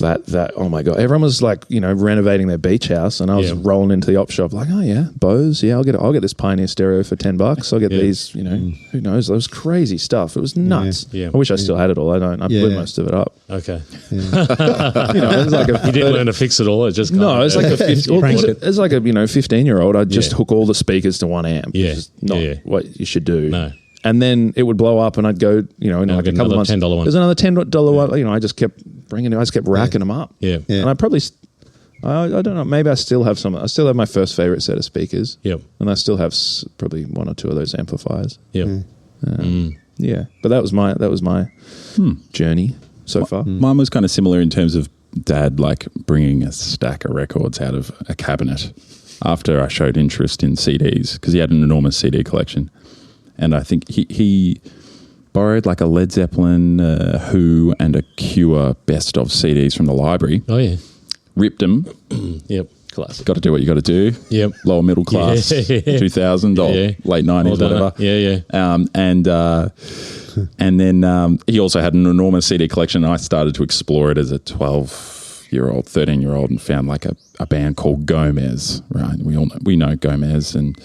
That oh my god! Everyone was like renovating their beach house, and I was rolling into the op shop like, oh yeah, Bose, I'll get this Pioneer stereo for $10. I'll get these, who knows? Those crazy stuff. It was nuts. I wish I still had it all. I don't. I blew most of it up. Okay. It was like you didn't learn to fix it all. It just it's like it's like a 15-year-old. I'd just hook all the speakers to one amp. Which is not what you should do. No. And then it would blow up, and I'd go, in like a couple of months. $10 one. There's another $10 one. I just kept bringing it. I just kept racking them up. And I probably, I don't know. Maybe I still have some. I still have my first favorite set of speakers. And I still have probably one or two of those amplifiers. But that was my journey so far. Mine was kind of similar in terms of Dad like bringing a stack of records out of a cabinet after I showed interest in CDs because he had an enormous CD collection. And I think he borrowed like a Led Zeppelin, Who, and a Cure best of CDs from the library. Oh, yeah. Ripped them. Classic. Got to do what you got to do. Lower middle class, 2000 or late 90s, whatever. And then he also had an enormous CD collection, and I started to explore it as a 12-year-old, 13-year-old, and found like a band called Gomez, right? We know Gomez, and...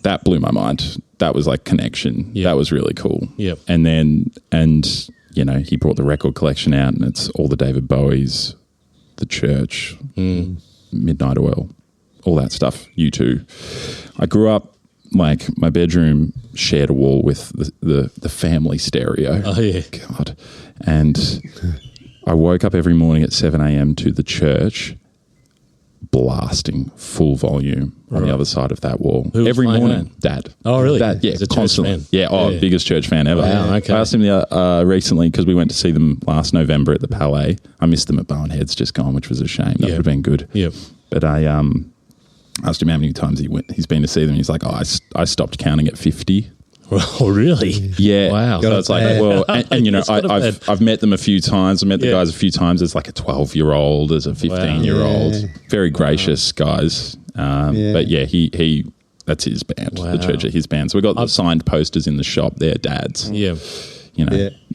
that blew my mind. That was like connection. That was really cool. And then, he brought the record collection out, and it's all the David Bowies, The Church, Midnight Oil, all that stuff. U2. I grew up like my bedroom shared a wall with the family stereo. Oh yeah, God. And I woke up every morning at 7 a.m. to The Church, blasting full volume on the other side of that wall. Every morning. Dad. Oh, really? Dad, yeah, constantly. Yeah, biggest Church fan ever. Wow, okay. I asked him recently because we went to see them last November at the Palais. I missed them at Bowenhead's just gone, which was a shame. That would have been good. But I asked him how many times he's been to see them. He's like, I stopped counting at 50. Oh, really? Yeah. Wow. So it's like, I've met them a few times. I met the guys a few times as like a 12-year-old, as a 15-year-old. Very gracious guys. But he that's his band, the Church of his band. So we got the signed posters in the shop. They're Dad's.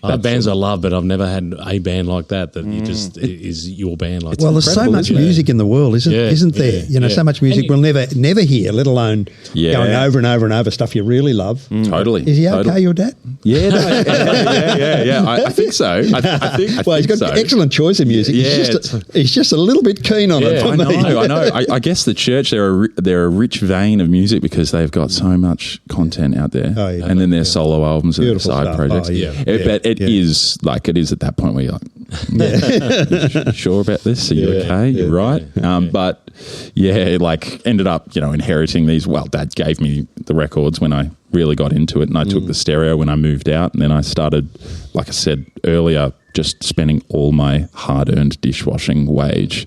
I have bands I love, but I've never had a band like that you just is your band. Like, well, there's so much music in the world, isn't there? So much music we'll never hear, let alone going over and over and over stuff you really love. Totally. Is he okay, your dad? Yeah, I think so. I think he's got an excellent choice of music. He's just a little bit keen on it. I know. I guess the Church, they're a rich vein of music because they've got so much content out there, and then their solo albums and side projects. But it is at that point where you're like, You sure about this? Are you okay? You're right. But yeah, like ended up, inheriting these. Well, Dad gave me the records when I really got into it, and I took the stereo when I moved out, and then I started, like I said earlier, just spending all my hard-earned dishwashing wage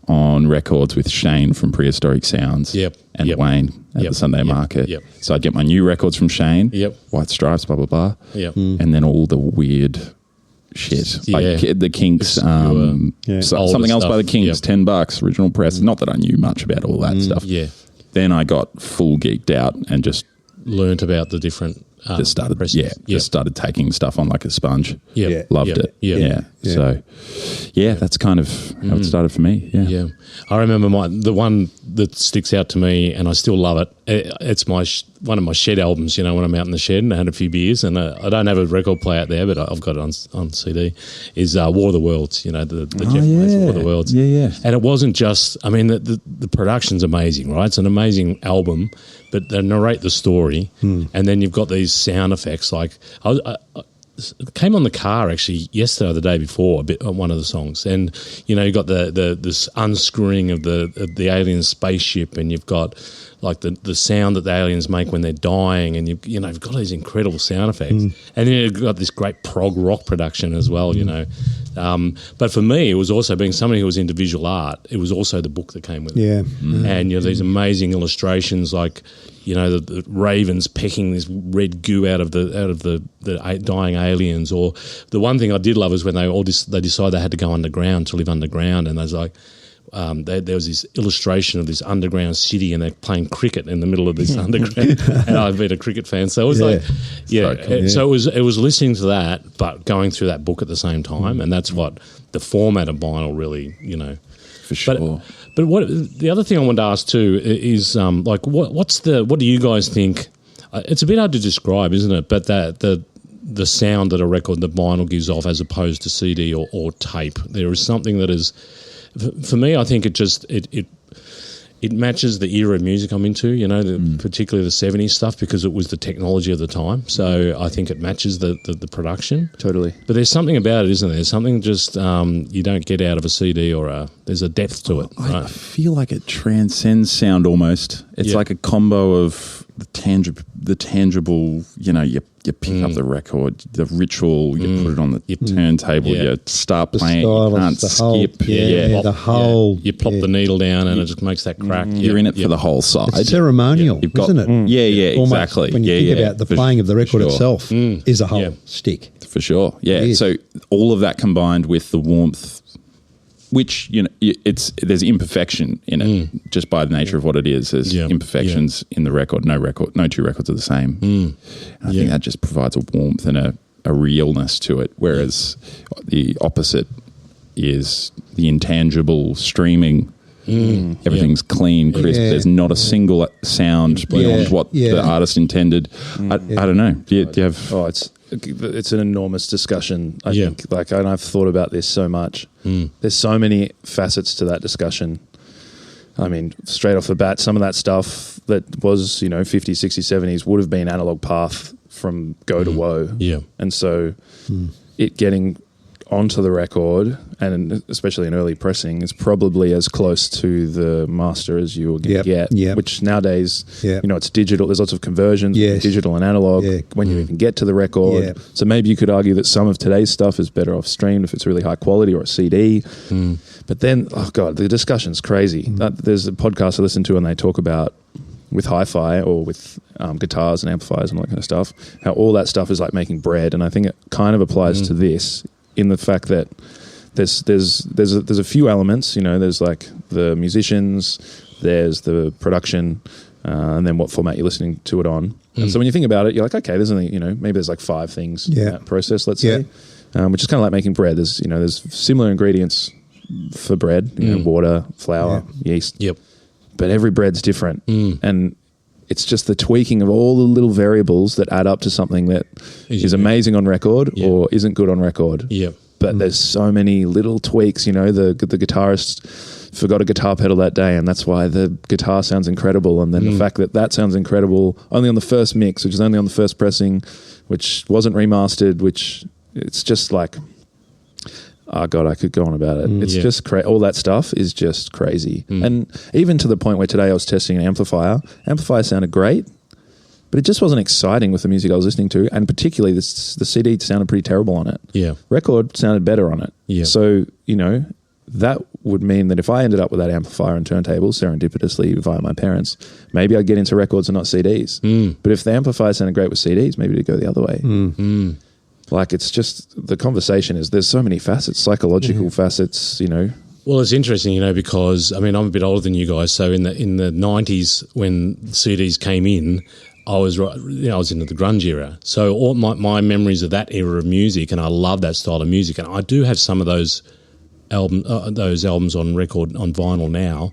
on records with Shane from Prehistoric Sounds and Wayne at the Sunday Market. So I'd get my new records from Shane, White Stripes, blah, blah, blah, and then all the weird shit, like the Kinks, something else by the Kinks, $10, original press. Not that I knew much about all that stuff. Then I got full geeked out and just learnt about the different just started taking stuff on like a sponge. Loved it. So that's kind of how it started for me. I remember the one that sticks out to me, and I still love it. It's one of my shed albums, when I'm out in the shed and I had a few beers, and I don't have a record player out there, but I've got it on CD, is War of the Worlds, the Jeff Mason War of the Worlds. And it wasn't just, the production's amazing, right? It's an amazing album, but they narrate the story, and then you've got these sound effects. Like I came on the car actually yesterday or the day before, one of the songs, and you got this unscrewing of the alien spaceship, and you've got like the sound that the aliens make when they're dying, and you've got these incredible sound effects, and then you've got this great prog rock production as well, But for me, it was also, being somebody who was into visual art, it was also the book that came with it, and these amazing illustrations, like the ravens pecking this red goo out of the dying aliens. Or the one thing I did love is when they decided they had to go underground to live underground, and there's like there was this illustration of this underground city, and they're playing cricket in the middle of this underground. And I've been a cricket fan, so it was so it was listening to that, but going through that book at the same time, and that's what the format of vinyl really, for sure. But what the other thing I wanted to ask too is like what do you guys think? It's a bit hard to describe, isn't it? But the sound that a record, the vinyl gives off, as opposed to CD or tape, there is something that is. For me, I think it matches the era of music I'm into, particularly the 70s stuff, because it was the technology of the time. So I think it matches the production. Totally. But there's something about it, isn't there? Something just you don't get out of a CD there's a depth to it. I feel like it transcends sound almost. It's like a combo of the tangible, you pick up the record, the ritual, you put it on the turntable, you start playing, you can't skip. The whole... You plop the needle down and it just makes that crack. You're in it for the whole side. It's ceremonial, isn't it? Almost, exactly. When you think about the playing of the record itself is a whole stick. For sure, So all of that combined with the warmth, which there's imperfection in it just by the nature of what it is. There's imperfections in the record. No two records are the same. I think that just provides a warmth and a realness to it. Whereas the opposite is the intangible streaming. Everything's clean, crisp. There's not a single sound beyond what the artist intended. I don't know. Do you have? It's an enormous discussion. I think, and I've thought about this so much. There's so many facets to that discussion. I mean, straight off the bat, some of that stuff that was, 50s, 60s, 70s would have been analog path from go to woe. And so it getting onto the record, and especially in early pressing, is probably as close to the master as you will get, which nowadays, it's digital. There's lots of conversions, digital and analog, when you even get to the record. So maybe you could argue that some of today's stuff is better off streamed if it's really high quality, or a CD. But then, the discussion's crazy. There's a podcast I listen to, and they talk about, with hi-fi or with guitars and amplifiers and all that kind of stuff, how all that stuff is like making bread. And I think it kind of applies to this, in the fact that there's a few elements, there's like the musicians, there's the production, and then what format you're listening to it on. And so when you think about it, you're like, okay, there's only, maybe there's like 5 things in that process, let's say, which is kind of like making bread. There's, there's similar ingredients for bread, water, flour, yeast. But every bread's different. And it's just the tweaking of all the little variables that add up to something that is amazing on record or isn't good on record. But there's so many little tweaks, the guitarist forgot a guitar pedal that day, and that's why the guitar sounds incredible. And then the fact that sounds incredible only on the first mix, which is only on the first pressing, which wasn't remastered, which it's just like, oh God, I could go on about it. It's just all that stuff is just crazy. And even to the point where today I was testing an amplifier. Amplifier sounded great, but it just wasn't exciting with the music I was listening to. And particularly the CD sounded pretty terrible on it. Yeah. Record sounded better on it. Yeah. So, that would mean that if I ended up with that amplifier and turntables serendipitously via my parents, maybe I'd get into records and not CDs. But if the amplifier sounded great with CDs, maybe it'd go the other way. Like, it's just, the conversation is, there's so many facets, psychological facets, Well, it's interesting, because, I'm a bit older than you guys. So in the 90s, when CDs came in, I was into the grunge era. So all my memories of that era of music, and I love that style of music. And I do have some of those albums on record, on vinyl now,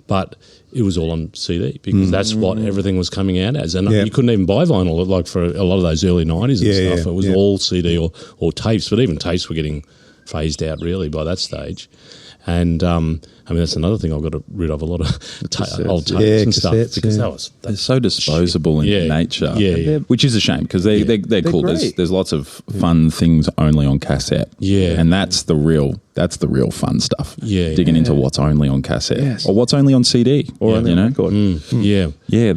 but it was all on CD because that's what everything was coming out as. And you couldn't even buy vinyl, like for a lot of those early 90s and stuff. It was all CD or tapes, but even tapes were getting phased out really by that stage. And that's another thing I've got rid of, a lot of old tapes and stuff, because they're so disposable in nature, which is a shame because they're cool. There's lots of fun things only on cassette, and that's the real fun stuff. Digging into what's only on cassette or what's only on CD, or only on record.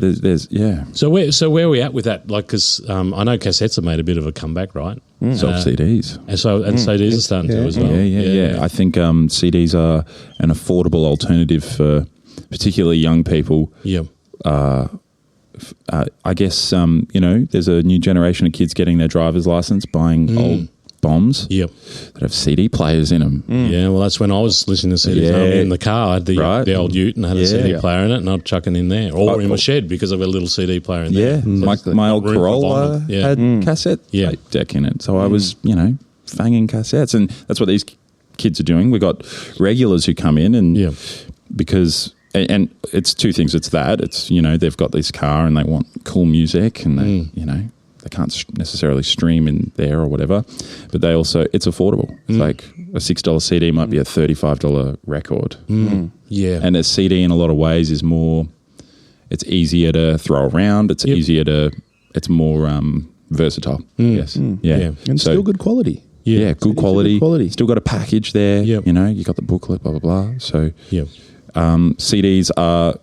There's So where are we at with that? Like, because I know cassettes have made a bit of a comeback, right? So CDs, and CDs are starting to as well. I think CDs are an affordable alternative for particularly young people. I guess there's a new generation of kids getting their driver's license, buying old bombs that have CD players in them. Yeah, well, that's when I was listening to CDs. In the car, I had the old Ute and had a CD player in it, and I'd chuck it in there, or in my shed because I've got a little CD player in there. My old Corolla had cassette deck in it, so I was fanging cassettes, and that's what these kids are doing. We've got regulars who come in and because and it's two things. It's they've got this car and they want cool music, and they can't necessarily stream in there or whatever, but they also, it's affordable. It's like a $6 CD might be a $35 record. And a CD in a lot of ways is more, it's easier to throw around. It's it's more versatile. And still good quality. Good quality. Still got a package there. You got the booklet, blah, blah, blah. So CDs are,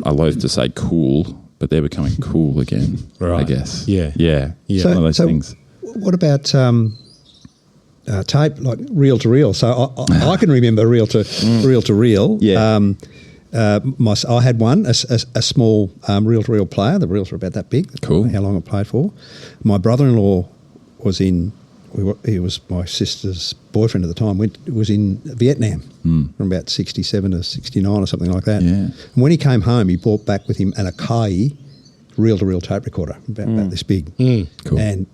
I loathe to say cool, but they're becoming cool again, I guess. It's one of those things. What about tape, like reel to reel? So I can remember reel to reel. I had one, a small reel to reel player. The reels were about that big. Cool. How long it played for. My brother-in-law was he was my sister's boyfriend at the time. Was in Vietnam from about 67 to 69 or something like that. And when he came home, he brought back with him an Akai reel-to-reel tape recorder about this big, cool. and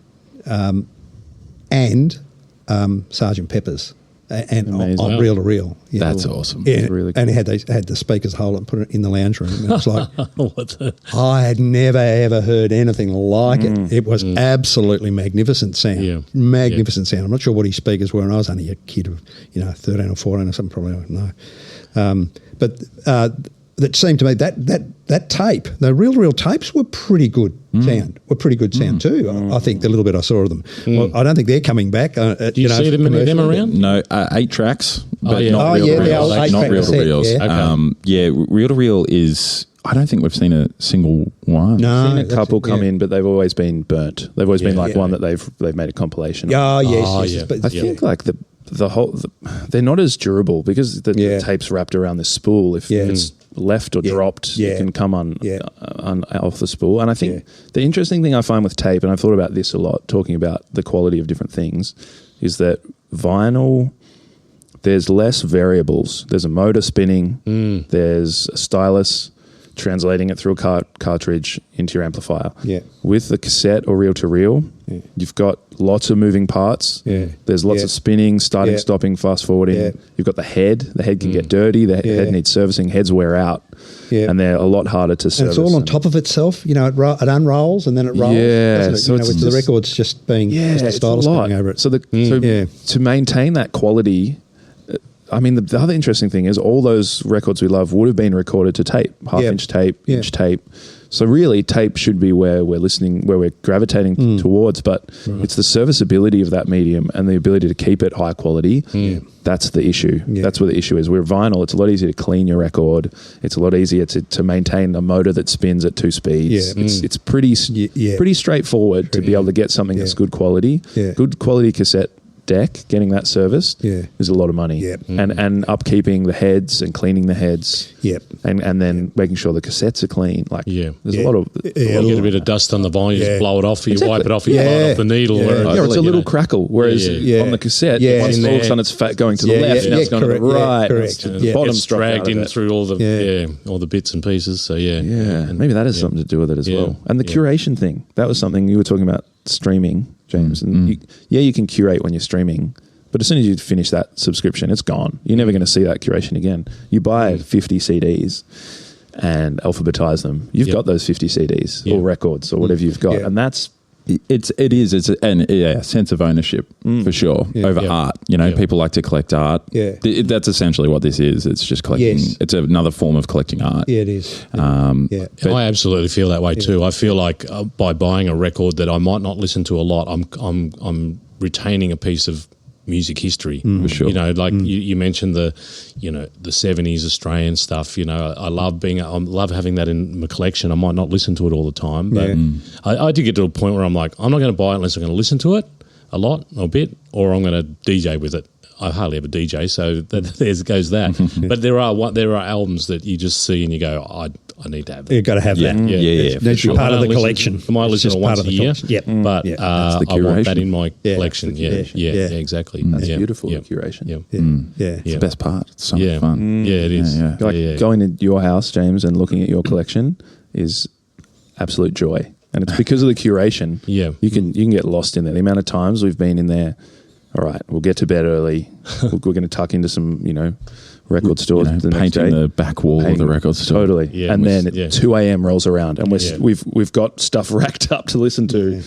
Sgt. Pepper's. And on reel to reel, that's awesome. Yeah, really cool. And he had the speakers hold and put it in the lounge room. And it was like I had never ever heard anything like it. It was absolutely magnificent sound. Sound. I'm not sure what his speakers were, and I was only a kid of 13 or 14 or something. Probably I don't know. But that seemed to me that tape, the reel-to-reel tapes were pretty good sound. Too. I think the little bit I saw of them. Well, I don't think they're coming back. Do you see them around? No, 8 tracks, but not reel-to-reels. Reel-to-reels. Reel-to-reel is, I don't think we've seen a single one. No, I've seen a couple come in, but they've always been burnt. They've always been like one that they've made a compilation of. Yes. But I think like the whole they're not as durable because the tape's wrapped around the spool. If it's left or dropped, it can come on off the spool. And I think the interesting thing I find with tape, and I've thought about this a lot, talking about the quality of different things, is that vinyl, there's less variables. There's a motor spinning. There's a stylus translating it through a cartridge into your amplifier. With the cassette or reel-to-reel, you've got lots of moving parts. There's lots of spinning, starting, stopping, fast-forwarding. You've got the head. The head can get dirty. The head needs servicing. Heads wear out. And they're a lot harder to service. And it's all on top of itself. It unrolls and then it rolls. So with the record's just being just a stylus going over it. So to maintain that quality, I mean, the other interesting thing is all those records we love would have been recorded to tape, half-inch tape, inch tape. So really, tape should be where we're listening, where we're gravitating towards. But it's the serviceability of that medium and the ability to keep it high quality. That's the issue. That's where the issue is. We're vinyl. It's a lot easier to clean your record. It's a lot easier to maintain a motor that spins at 2 speeds. It's pretty straightforward to be able to get something that's good quality. Good quality cassette deck, getting that serviced is a lot of money. And upkeeping the heads and cleaning the heads. And then making sure the cassettes are clean. Like there's a lot of you get a bit of dust on the vinyl, you just blow it off, you wipe it off, you blow it off the needle. It's a little crackle. Whereas on the cassette, once all of a sudden it's going to the left, now it's going to the right. The bottom's dragged in through all the bits and pieces. So and maybe that has something to do with it as well. And the curation thing, that was something you were talking about, streaming, James. And you can curate when you're streaming, but as soon as you finish that subscription, it's gone. You're never going to see that curation again. You buy 50 CDs and alphabetize them. You've got those 50 CDs or records or whatever you've got, and that's it's a sense of ownership for sure over art. You know, people like to collect art. That's essentially what this is. It's just collecting. It's another form of collecting art. It is. I absolutely feel that way too. I feel like by buying a record that I might not listen to a lot, I'm retaining a piece of music history. For sure. You know, like you mentioned the 70s Australian stuff. You know, I love having that in my collection. I might not listen to it all the time, but I did get to a point where I'm like, I'm not going to buy it unless I'm going to listen to it a lot or a bit, or I'm going to DJ with it. I hardly ever DJ, so there goes that. But there are albums that you just see and you go, I need to have that. You've got to have that. Yeah, That's sure. part of the collection. I might listen to once a year, but I want that in my Yeah. collection. Yeah, exactly. That's beautiful. The curation. It's the best part. It's so much fun. Yeah, it is. Going to your house, James, and looking at your collection is absolute joy, and it's because of the curation. You can get lost in there. The amount of times we've been in there. All right, we'll get to bed early. We're going to tuck into some, record stores the next day. Painting the back wall of the record store. Totally. Yeah, and then 2 a.m. rolls around and we've got stuff racked up to listen to.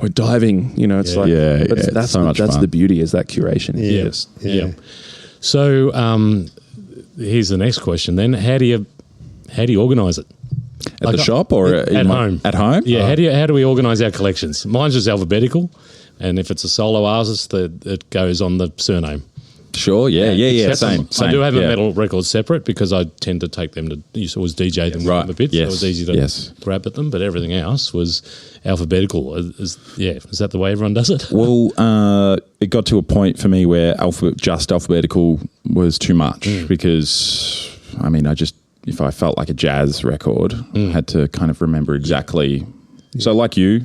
We're diving, it's like that's so much that's fun. the beauty is that curation. So here's the next question then. How do you organise it? At the shop or at home? At home? Yeah, how do we organise our collections? Mine's just alphabetical. And if it's a solo artist, it goes on the surname. Sure, same. I do have a metal record separate because I tend to take them to, always DJ them a bit. Yes. So it was easy to grab at them, but everything else was alphabetical. Is that the way everyone does it? Well, it got to a point for me where just alphabetical was too much because, if I felt like a jazz record, I had to kind of remember exactly. So like you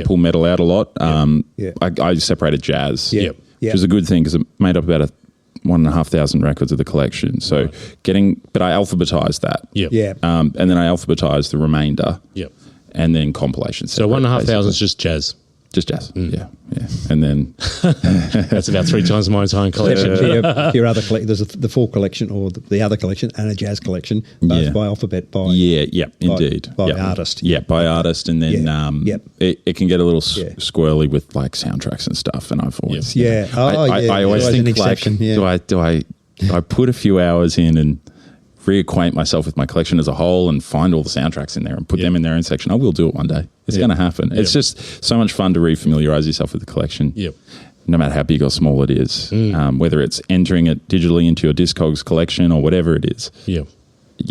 pull metal out a lot. I separated jazz, which is a good thing because it made up about 1,500 records of the collection. So but I alphabetized that. And then I alphabetized the remainder. And then compilations. So 1,500 is just jazz. Just jazz, and then that's about 3 times my entire collection. Your other there's the full collection or the other collection and a jazz collection, both by alphabet, indeed, by artist, by artist, and then it can get a little squirrely with like soundtracks and stuff. And I've always I always think like, do I put a few hours in and reacquaint myself with my collection as a whole and find all the soundtracks in there and put them in their own section? I will do it one day. It's going to happen. It's just so much fun to refamiliarize yourself with the collection, no matter how big or small it is, whether it's entering it digitally into your Discogs collection or whatever it is. You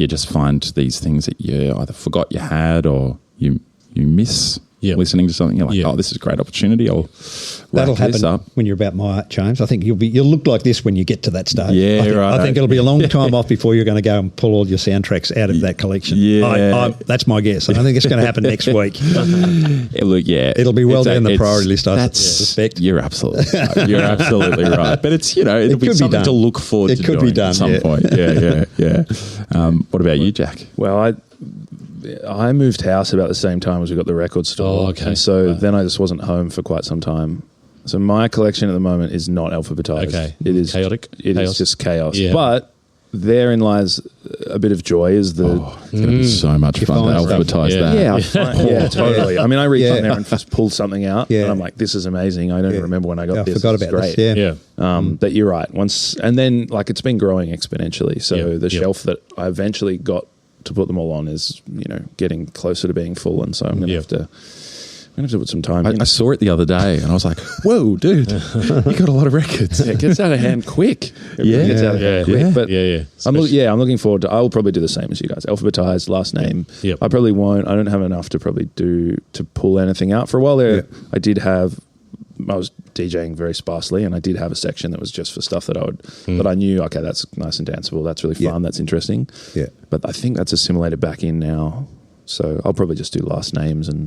just find these things that you either forgot you had or you miss listening to something. You're like, oh, this is a great opportunity. That'll happen when you're about my age, James. I think you'll look like this when you get to that stage. I think it'll be a long time off before you're going to go and pull all your soundtracks out of that collection. That's my guess. I don't think it's going to happen next week. It'll be well down the priority list. I suspect. You're absolutely right. You're absolutely right. But it's it'll be something to look forward to. It could be done at some point. What about you, Jack? Well, I moved house about the same time as we got the record store. Oh, okay. And so then I just wasn't home for quite some time. So my collection at the moment is not alphabetized. Okay. It is chaotic. It is just chaos. Yeah. But therein lies a bit of joy is the... it's going to be so much fun to alphabetize that. Totally. I reach on there and just pull something out and I'm like, this is amazing. I don't remember when I got this. I forgot about this. But you're right. And then it's been growing exponentially. So the shelf that I eventually got to put them all on is, getting closer to being full, and so I'm going to have to put some time in. I saw it the other day and I was like, whoa, dude, you got a lot of records. It gets out of hand quick. Yeah. Gets out of hand quick. But I'm looking forward to, I'll probably do the same as you guys. Alphabetized, last name. Yep. I probably won't. I don't have enough to probably to pull anything out. For a while there, I was DJing very sparsely, and I did have a section that was just for stuff that I knew, okay, that's nice and danceable, that's really fun, that's interesting. Yeah. But I think that's assimilated back in now. So I'll probably just do last names and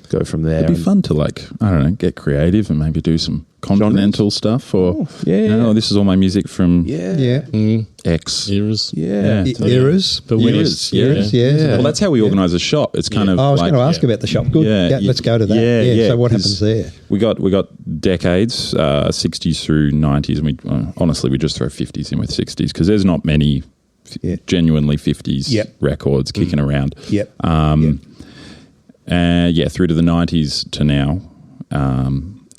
go from there. It'd be fun to get creative and maybe do some continental stuff, or this is all my music from X eras. Eras. But eras. Well, that's how we organise a shop. It's kind of. I was going to ask about the shop. Good. Yeah, let's go to that. So what happens there? We got decades, 60s through 90s, and we honestly we just throw 50s in with 60s because there's not many. Genuinely 50s records kicking around. Through to the 90s to now.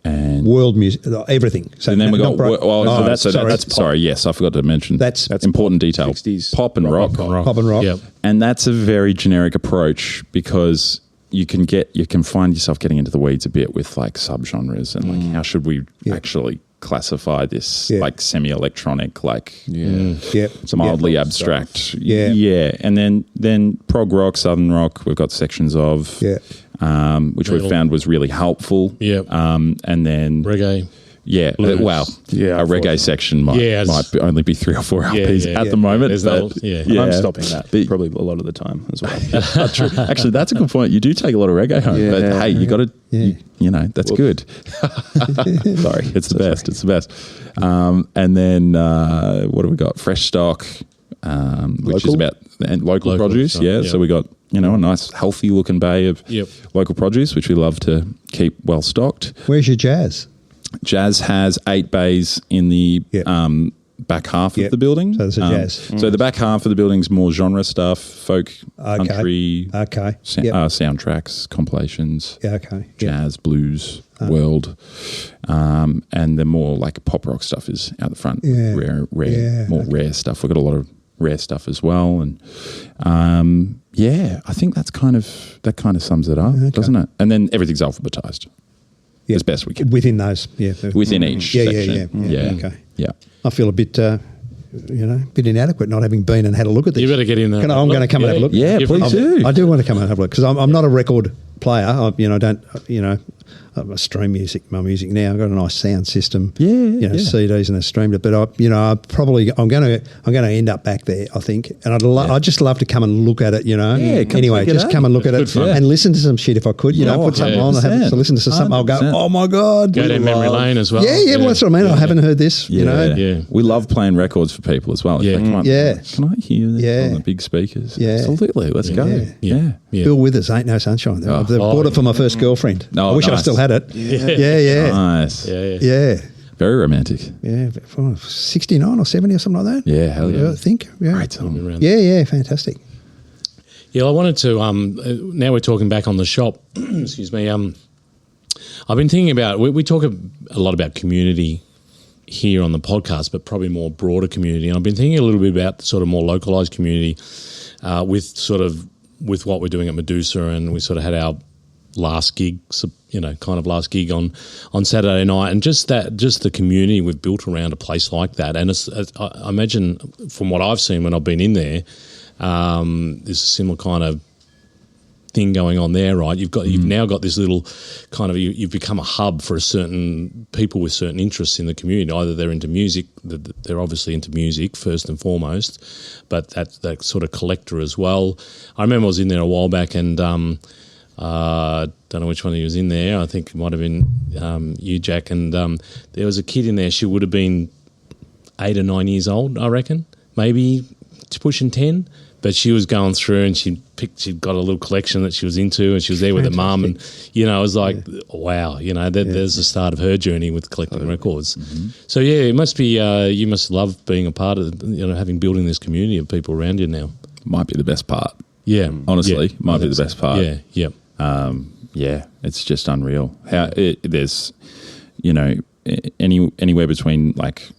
And world music, everything. So and then we got that's pop. Sorry, yes, I forgot to mention that's important detail. 60s pop and rock. Pop and rock. Yep. And that's a very generic approach because you can find yourself getting into the weeds a bit with like subgenres and like how should we actually classify this like semi-electronic, like mildly abstract, and then prog rock, southern rock. We've got sections of which we found was really helpful. And then reggae. A reggae section might only be 3 or 4 LPs at the moment. I'm stopping that probably a lot of the time as well. True. Actually, that's a good point. You do take a lot of reggae home, but hey, you got to, that's good. Sorry, it's the best. It's the best. And then what do we got? Fresh stock, which is about local produce. So we got a nice healthy looking bay of local produce, which we love to keep well stocked. Where's your jazz? Jazz has 8 bays in the back half of the building. So there's a jazz. So the back half of the building's more genre stuff, folk, country, soundtracks, compilations, jazz, blues, world, and the more like pop rock stuff is out the front. Rare stuff. We've got a lot of rare stuff as well, and I think that kind of sums it up, doesn't it? And then everything's alphabetized. As best we can. Within those, within each section. Okay. I feel a bit, bit inadequate not having been and had a look at this. You better get in there. I'm going to come and have a look. Yeah, please do. I do want to come and have a look because I'm not a record player. I stream music, my music now. I've got a nice sound system. CDs and I streamed it. But I'm going to end up back there, I think. And I'd just love to come and look at it. Anyway, just come and look at it and listen to some shit if I could. Put something on. I have to listen to something. I'll go, oh my god. Go down memory lane as well. Well, that's what I mean. I haven't heard this. We love playing records for people as well. Can I hear this on the big speakers? Absolutely. Let's go. Bill Withers, Ain't No Sunshine. I bought it for my first girlfriend. I wish I still had it. Nice. Very romantic. 69 or 70 or something like that. Hell yeah. I think. Great song. Fantastic. I wanted to, now we're talking back on the shop, excuse me, I've been thinking about, we talk a lot about community here on the podcast, but probably more broader community. And I've been thinking a little bit about sort of more localised community with what we're doing at Medusa, and we sort of had our last gig, last gig on Saturday night, and just the community we've built around a place like that. And I imagine from what I've seen when I've been in there, there's a similar kind of thing going on there, right? You've now got this little kind of you've become a hub for a certain people with certain interests in the community. Either they're into music, they're obviously into music first and foremost, but that sort of collector as well. I remember I was in there a while back, and don't know which one he was in there. I think it might have been you, Jack, and there was a kid in there. She would have been 8 or 9 years old, I reckon, maybe pushing 10. But she was going through and she'd got a little collection that she was into, and she was there with her mum, and it was like, wow, there's the start of her journey with collecting records. Mm-hmm. So it must be you must love being a part of building this community of people around you now. Might be the best part. Yeah, honestly, might be the best part. Yeah. It's just unreal how there's anywhere between like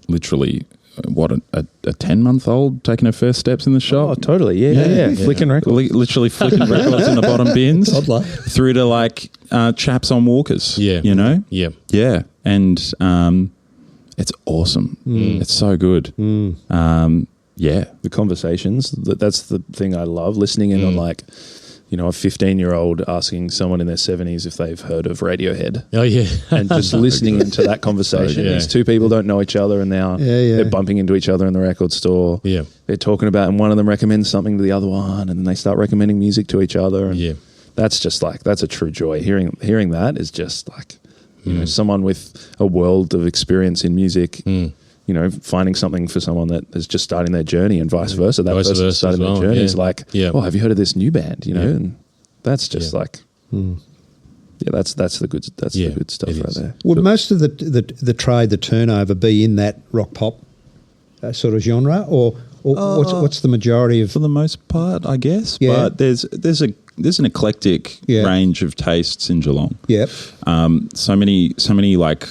literally a 10-month-old taking her first steps in the shop. Oh, totally. Yeah. Flicking records. Literally flicking records in the bottom bins. Toddler. Through to like chaps on walkers. Yeah. You know? Yeah. Yeah. And it's awesome. It's so good. Yeah. The conversations, that's the thing I love, listening in on like, you know, a 15-year-old asking someone in their 70s if they've heard of Radiohead. Oh, yeah. And just listening into that conversation. Yeah. These two people don't know each other and now they're bumping into each other in the record store. Yeah. They're talking about, and one of them recommends something to the other one, and then they start recommending music to each other. And that's just like, that's a true joy. Hearing that is just like, you know, someone with a world of experience in music, you know, finding something for someone that is just starting their journey and vice versa. That person starting their journey is like, oh, have you heard of this new band? You know, and that's just like, that's the good stuff right there. Would most of the trade, the turnover, be in that rock pop sort of genre, or what's the majority of? For the most part, I guess. Yeah. But there's an eclectic range of tastes in Geelong. Yep. So many like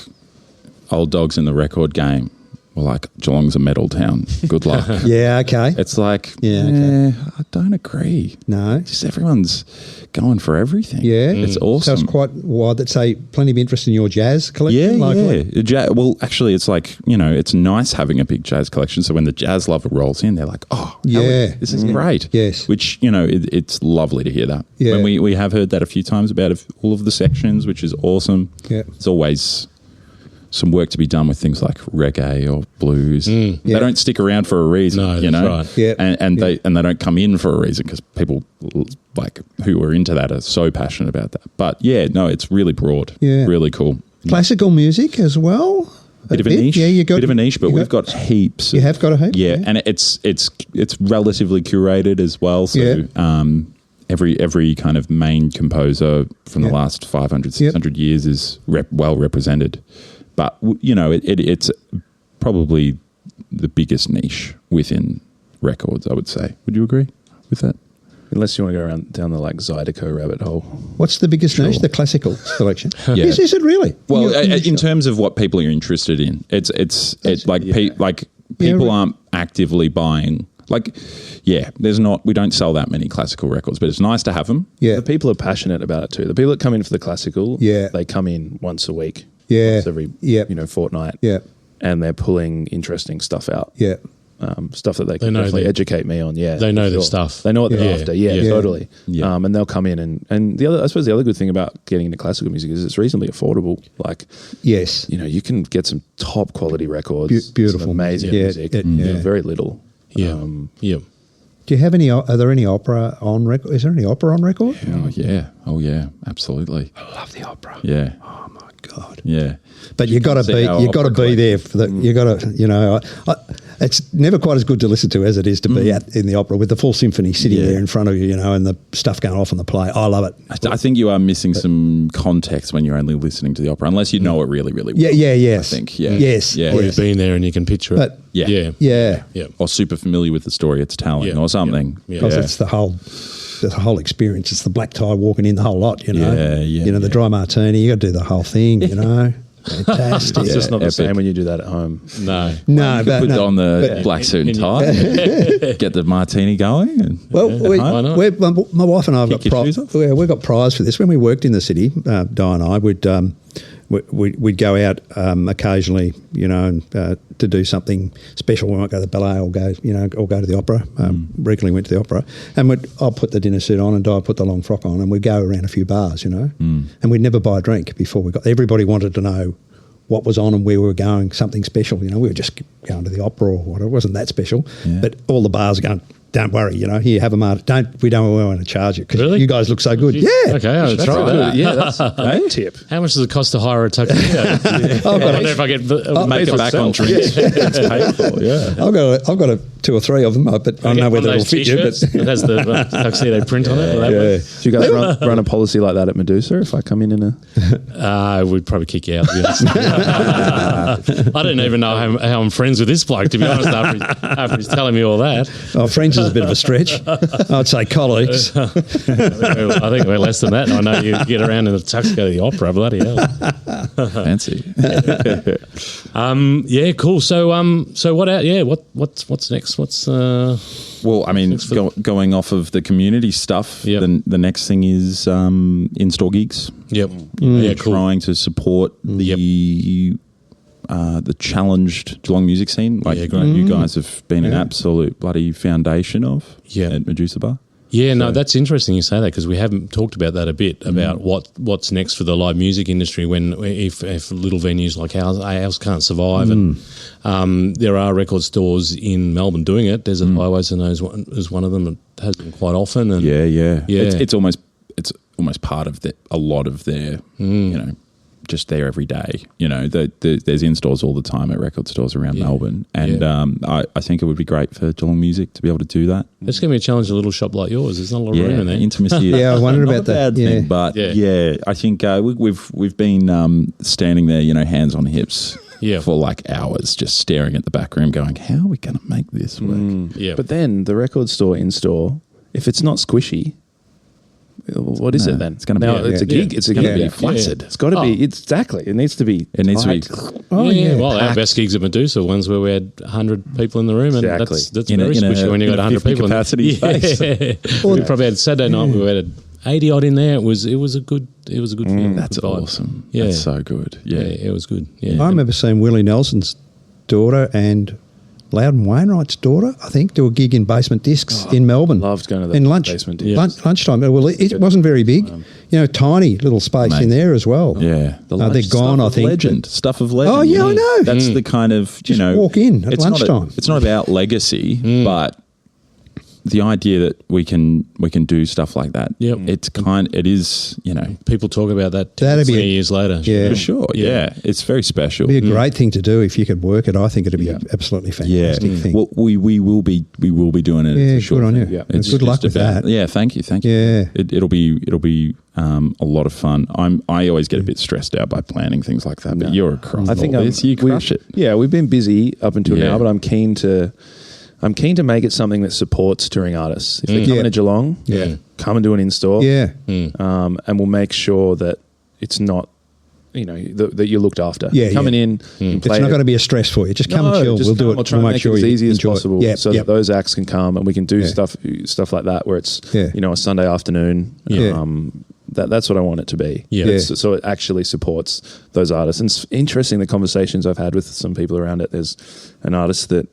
old dogs in the record game. Well, like, Geelong's a metal town. Good luck. Yeah, okay. It's like, okay. I don't agree. No. Just everyone's going for everything. Yeah. It's awesome. So it's quite wide. That say plenty of interest in your jazz collection? Well, actually, it's like, you know, it's nice having a big jazz collection. So when the jazz lover rolls in, they're like, oh, this is great. Yes. Which, you know, it's lovely to hear that. Yeah. When we have heard that a few times about all of the sections, which is awesome. Yeah. It's always some work to be done with things like reggae or blues. They don't stick around for a reason, you know. Right. Yeah. And they don't come in for a reason because people like who are into that are so passionate about that. But it's really broad. Yeah. Really cool. Classical music as well. Bit of a niche. Yeah, bit of a niche, but we've got heaps. You have got a heap. Yeah, and it's relatively curated as well. So every kind of main composer from the last 500, 600 years is well represented. But, you know, it's probably the biggest niche within records, I would say. Would you agree with that? Unless you want to go down the like Zydeco rabbit hole. What's the biggest niche? The classical selection. Yeah. Is it really? Well, in terms of what people are interested in, it's like people aren't actively buying. Like, we don't sell that many classical records, but it's nice to have them. Yeah. The people are passionate about it too. The people that come in for the classical, they come in once a week. Yeah. Once every fortnight. Yeah. And they're pulling interesting stuff out. Yeah. Stuff that they can definitely educate me on. Yeah. They know their stuff. They know what they're after. Yeah, totally. Yeah. And they'll come in and I suppose the other good thing about getting into classical music is it's reasonably affordable. Like, yes, you know, you can get some top quality records. Beautiful. Amazing music. Very little. Yeah. Do you have any? Are there any opera on record? Is there any opera on record? Oh yeah, absolutely. I love the opera. Yeah. Oh my God. Yeah. But you got to be there for the. You got to, you know. It's never quite as good to listen to as it is to be in the opera with the full symphony sitting there in front of you, you know, and the stuff going off on the play. I love it. I think you are missing some context when you're only listening to the opera, unless you know it really, really well. Yes. I think, Yes. Or you've been there and you can picture it. But Or super familiar with the story it's telling or something. Because it's the whole experience. It's the black tie walking in, the whole lot, you know. You know, the dry martini, you got to do the whole thing, you know. Fantastic. It's just not the same when you do that at home. No. Put on the black suit and tie, get the martini going. And my wife and I have got we've got prize for this. When we worked in the city, Di and I, we'd go out occasionally, you know, and, to do something special. We might go to the ballet or go to the opera. Regularly went to the opera, and I'll put the dinner suit on and Di put the long frock on, and we'd go around a few bars, you know, and we'd never buy a drink before we got. Everybody wanted to know what was on and where we were going, something special. You know, we were just going to the opera or whatever. It wasn't that special, but all the bars are going, don't worry, you know, here, have a martini. We don't want to charge you because you guys look so good. Yeah. Okay, I'll try that. Yeah, that's a good tip. How much does it cost to hire a tuxedo? I wonder if I get make it back on drinks. It's paid for, yeah. I've got 2 or 3 of them, but I don't know whether it'll fit you. But it has the tuxedo print on it. Do you guys run a policy like that at Medusa if I come in a... we'd probably kick you out, to be honest. I don't even know how I'm friends with this bloke, to be honest, after he's telling me all that. Oh, friends is a bit of a stretch. I'd say colleagues. I think we're less than that. I know you get around in the tux, go to the opera, bloody hell. Fancy. Yeah, cool. So what? What's next? What's Well, I mean, going off of the community stuff, the next thing is in-store gigs. Yep. Yeah, cool. Trying to support the challenged Geelong music scene, like you guys have been an absolute bloody foundation of at Medusa Bar. Yeah, no, that's interesting you say that, because we haven't talked about that a bit, about what's next for the live music industry if little venues like ours can't survive. And there are record stores in Melbourne doing it. Desert Highways, I know, is one of them. It has them quite often. And It's almost part of a lot of their, just there every day. There's in-stores all the time at record stores around Melbourne. And I think it would be great for Geelong Music to be able to do that. It's going to be a challenge, a little shop like yours. There's not a lot of room in there. Intimacy. I wondered about that. Thing, but I think we've been standing there, hands on hips for like hours, just staring at the back room going, how are we going to make this work? But then the record store in-store, if it's not squishy, what is it then? It's going to be it's a gig. It's going to be flaccid. It's got to be. Exactly. It needs to be. It needs to be. Well, our best gigs at Medusa ones where we had 100 people in the room, and that's very squishy when you got 100 people capacity space. We probably had Saturday night. We had 80 odd in there. It was a good feel. That's awesome. Yeah, that's so good. Yeah, it was good. Yeah, I remember seeing Willie Nelson's daughter and Loudon Wainwright's daughter, I think, do a gig in Basement Discs in Melbourne. Loved going to the Basement Discs. Lunchtime. Well, it wasn't very big. Tiny little space in there as well. Yeah. They're gone, I think. Stuff of legend. Oh, yeah, I know. That's the kind of, Just walk in at lunchtime. It's not about legacy, but the idea that we can do stuff like that. Yep. It is, people talk about that 20 years later. Yeah. For sure. Yeah. It's very special. It'd be a great thing to do if you could work it. I think it'd be an absolutely fantastic thing. Well, we will be doing it. Yeah, for sure. Good on you. Yeah. Good luck with that. Yeah, thank you. Yeah. It'll be a lot of fun. I always get a bit stressed out by planning things like that, but you're across. I think you crush it. Yeah, we've been busy up until now, but I'm keen to make it something that supports touring artists. If they're coming to Geelong, come and do an in-store. Yeah. And we'll make sure that it's not, that you're looked after. Yeah. Coming in, it's not going to be a stress for you. Just come and chill. We'll do it. We'll try and make it as easy as possible so that those acts can come and we can do stuff like that where it's, a Sunday afternoon. That's what I want it to be. Yeah. So it actually supports those artists. And it's interesting, the conversations I've had with some people around it. There's an artist that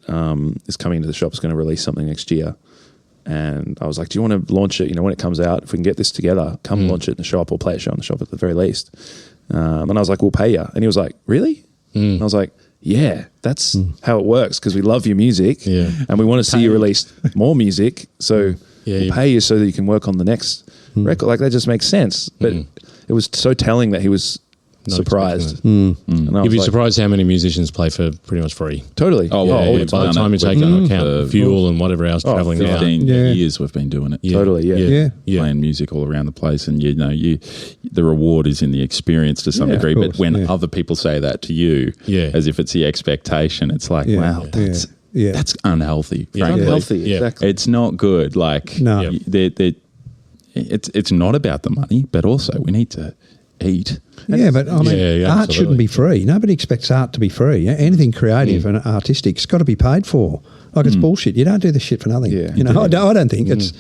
is coming into the shop, is going to release something next year. And I was like, do you want to launch it? When it comes out, if we can get this together, come launch it in the shop or play a show in the shop at the very least. And I was like, we'll pay you. And he was like, really? And I was like, yeah, that's how it works, because we love your music and we want to see you release more music. So we'll pay you so that you can work on the next record. Like, that just makes sense. But it was so telling that he was surprised. You'd be surprised how many musicians play for pretty much free. Totally. All the time. By the time you take into account fuel and whatever else travelling 15 years we've been doing it. Totally, playing music all around the place, and the reward is in the experience to some degree. But when other people say that to you, as if it's the expectation, it's like, wow, that's unhealthy. Frankly. Unhealthy, exactly. It's not good. Like, no. It's not about the money, but also we need to eat. But I mean, art shouldn't be free. Nobody expects art to be free. Anything creative and artistic's got to be paid for. Like, it's bullshit. You don't do this shit for nothing. I don't think it's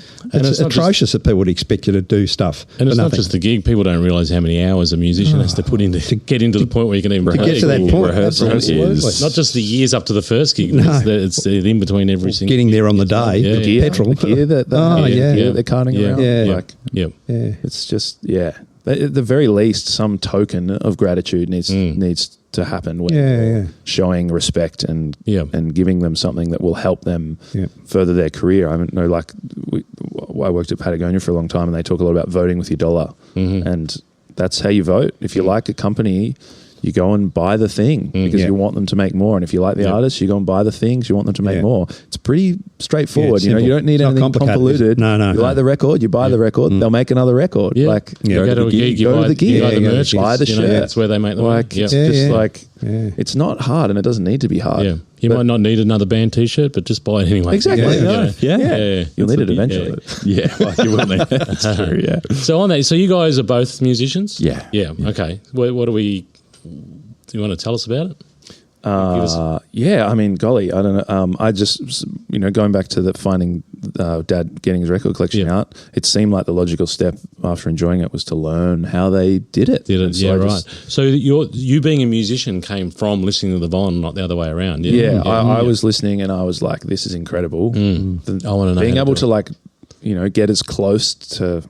atrocious that people would expect you to do stuff. And it's for not nothing. just the gig. People don't realise how many hours a musician has to put in to get into the point where you can even get to that point. Rehearsal is not just the years up to the first gig. It's the in between every single. Getting there on the day, the petrol, the gear that they're carting around. It's just at the very least, some token of gratitude needs to happen when you're showing respect and giving them something that will help them further their career. I know, like, I worked at Patagonia for a long time, and they talk a lot about voting with your dollar, and that's how you vote. If you like a company, you go and buy the thing because you want them to make more. And if you like the artist, you go and buy the things you want them to make more. It's pretty straightforward. You don't need anything convoluted. No. You like the record, you buy the record, they'll make another record. Like, go to a gig, you buy the gig, buy the merch, buy the shirt. That's where they make the money. It's just like, it's not hard, and it doesn't need to be hard. Yeah. You might not need another band T-shirt, but just buy it anyway. Exactly. You'll need it eventually. You will need it. That's true, So on that, so you guys are both musicians? Yeah. Okay. What are we... Do you want to tell us about it? Yeah, I mean, golly, I don't know. I just, going back to finding Dad getting his record collection out, it seemed like the logical step after enjoying it was to learn how they did it. So you being a musician came from listening to the vinyl, not the other way around. I was listening and I was like, this is incredible. I want to know being able to get as close to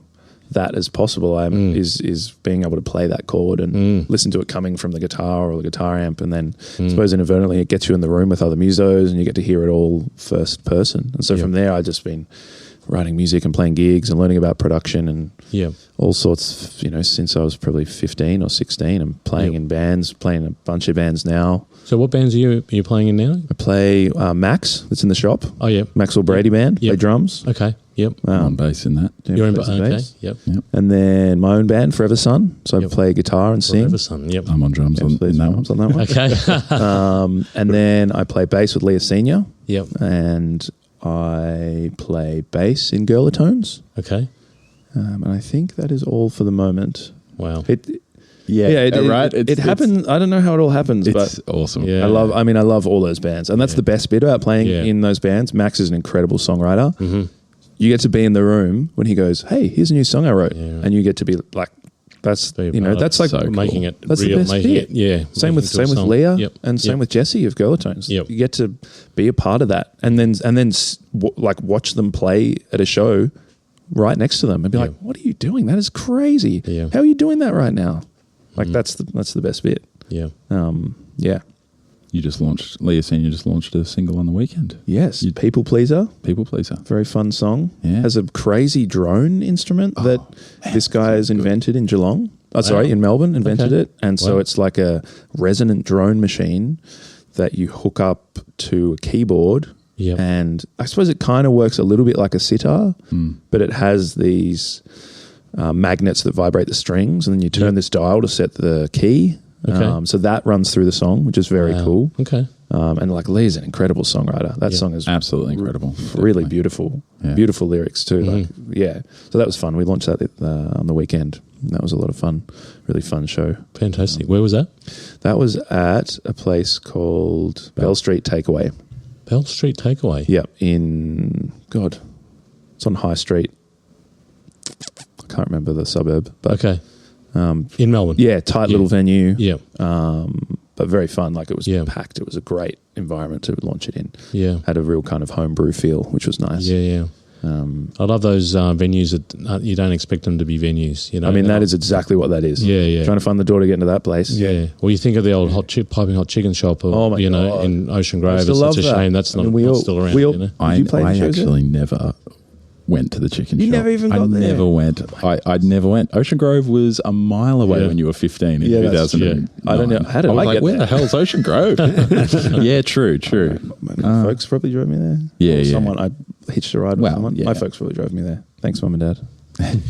that as possible is being able to play that chord and listen to it coming from the guitar or the guitar amp, and then I suppose inadvertently it gets you in the room with other musos and you get to hear it all first person. And so from there I've just been writing music and playing gigs and learning about production and all sorts, since I was probably 15 or 16. I'm playing in bands, playing a bunch of bands now. So what bands are you playing in now? I play Max, that's in the shop. Oh, yeah. Maxwell Brady Band, play drums. Okay, yep. I'm on bass in that. You're in bass, yep. And then my own band, Forever Sun. So I play guitar and sing. Forever Sun, yep. I'm on drums on that one. Okay. And then I play bass with Leah Senior. Yep. And I play bass in Girlatones. Okay. And I think that is all for the moment. Wow. It happens. I don't know how it all happens, it's but awesome. Yeah. I love all those bands, and that's the best bit about playing in those bands. Max is an incredible songwriter. Mm-hmm. You get to be in the room when he goes, "Hey, here's a new song I wrote," and you get to be like, "That's that's like so making it that's real, the best making bit." it Same with Leah, and same with Jesse of Girlatones. Yep. You get to be a part of that, and then watch them play at a show right next to them, and be like, "What are you doing? That is crazy. Yeah. How are you doing that right now?" Like that's the best bit. Yeah. You just launched, Leah Senior just launched a single on the weekend. Yes. People Pleaser. People Pleaser. Very fun song. Yeah. Has a crazy drone instrument that this guy has invented in Geelong. In Melbourne, invented it. And so it's like a resonant drone machine that you hook up to a keyboard. Yep. And I suppose it kind of works a little bit like a sitar, but it has these magnets that vibrate the strings, and then you turn this dial to set the key. Okay. So that runs through the song, which is very cool. Okay. And Lee's an incredible songwriter. That song is absolutely incredible. Really beautiful. Yeah. Beautiful lyrics too. Mm-hmm. So that was fun. We launched that on the weekend. That was a lot of fun. Really fun show. Fantastic. Where was that? That was at a place called Bell Street Takeaway. Bell Street Takeaway? Yeah. It's on High Street. I can't remember the suburb. But okay. In Melbourne? Yeah, tight little venue. Yeah. But very fun. Like it was packed. It was a great environment to launch it in. Yeah. Had a real kind of homebrew feel, which was nice. Yeah. I love those venues that you don't expect them to be venues. That is exactly what that is. Yeah. Trying to find the door to get into that place. Yeah. Well, you think of the old piping hot chicken shop, God. In Ocean Grove. It's such a shame that's not still around. I actually never went to the chicken shop. You never even got there? I never went. I never went. Ocean Grove was a mile away when you were 15 in 2000. I don't know. How did I get where there? the hell's Ocean Grove? Yeah, true. My folks probably drove me there. Yeah. Someone I hitched a ride with someone. My folks probably drove me there. Thanks, Mum and Dad.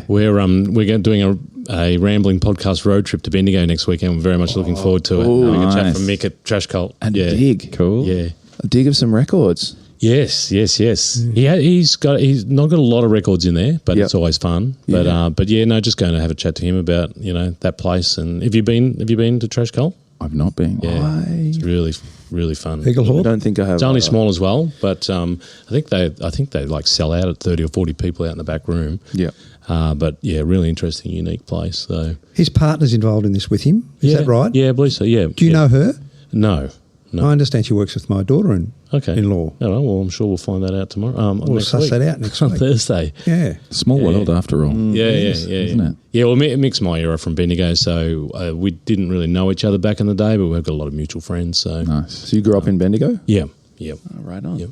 We're doing a rambling podcast road trip to Bendigo next weekend. We're very much looking forward to it. Having a chat from Mick at Trash Cult. And a dig. Cool. Yeah. A dig of some records. Yes. He's not got a lot of records in there, but it's always fun. But just going to have a chat to him about that place. And have you been to Trash Cult? I've not been. Yeah, it's really really fun. Eaglehawk? I don't think I have. It's only small as well, but I think they like sell out at 30 or 40 people out in the back room. Yeah. But really interesting, unique place. So his partner's involved in this with him. Is that right? Yeah, I believe so. Yeah. Do you know her? No. I understand she works with my daughter-in-law. All right, well, I'm sure we'll find that out tomorrow. We'll suss that out next week. On Thursday. Yeah. Small world after all. Isn't it? Yeah, well, Mick's my era from Bendigo, so we didn't really know each other back in the day, but we've got a lot of mutual friends. So nice. So you grew up in Bendigo? Yeah. Oh, right on. Yep.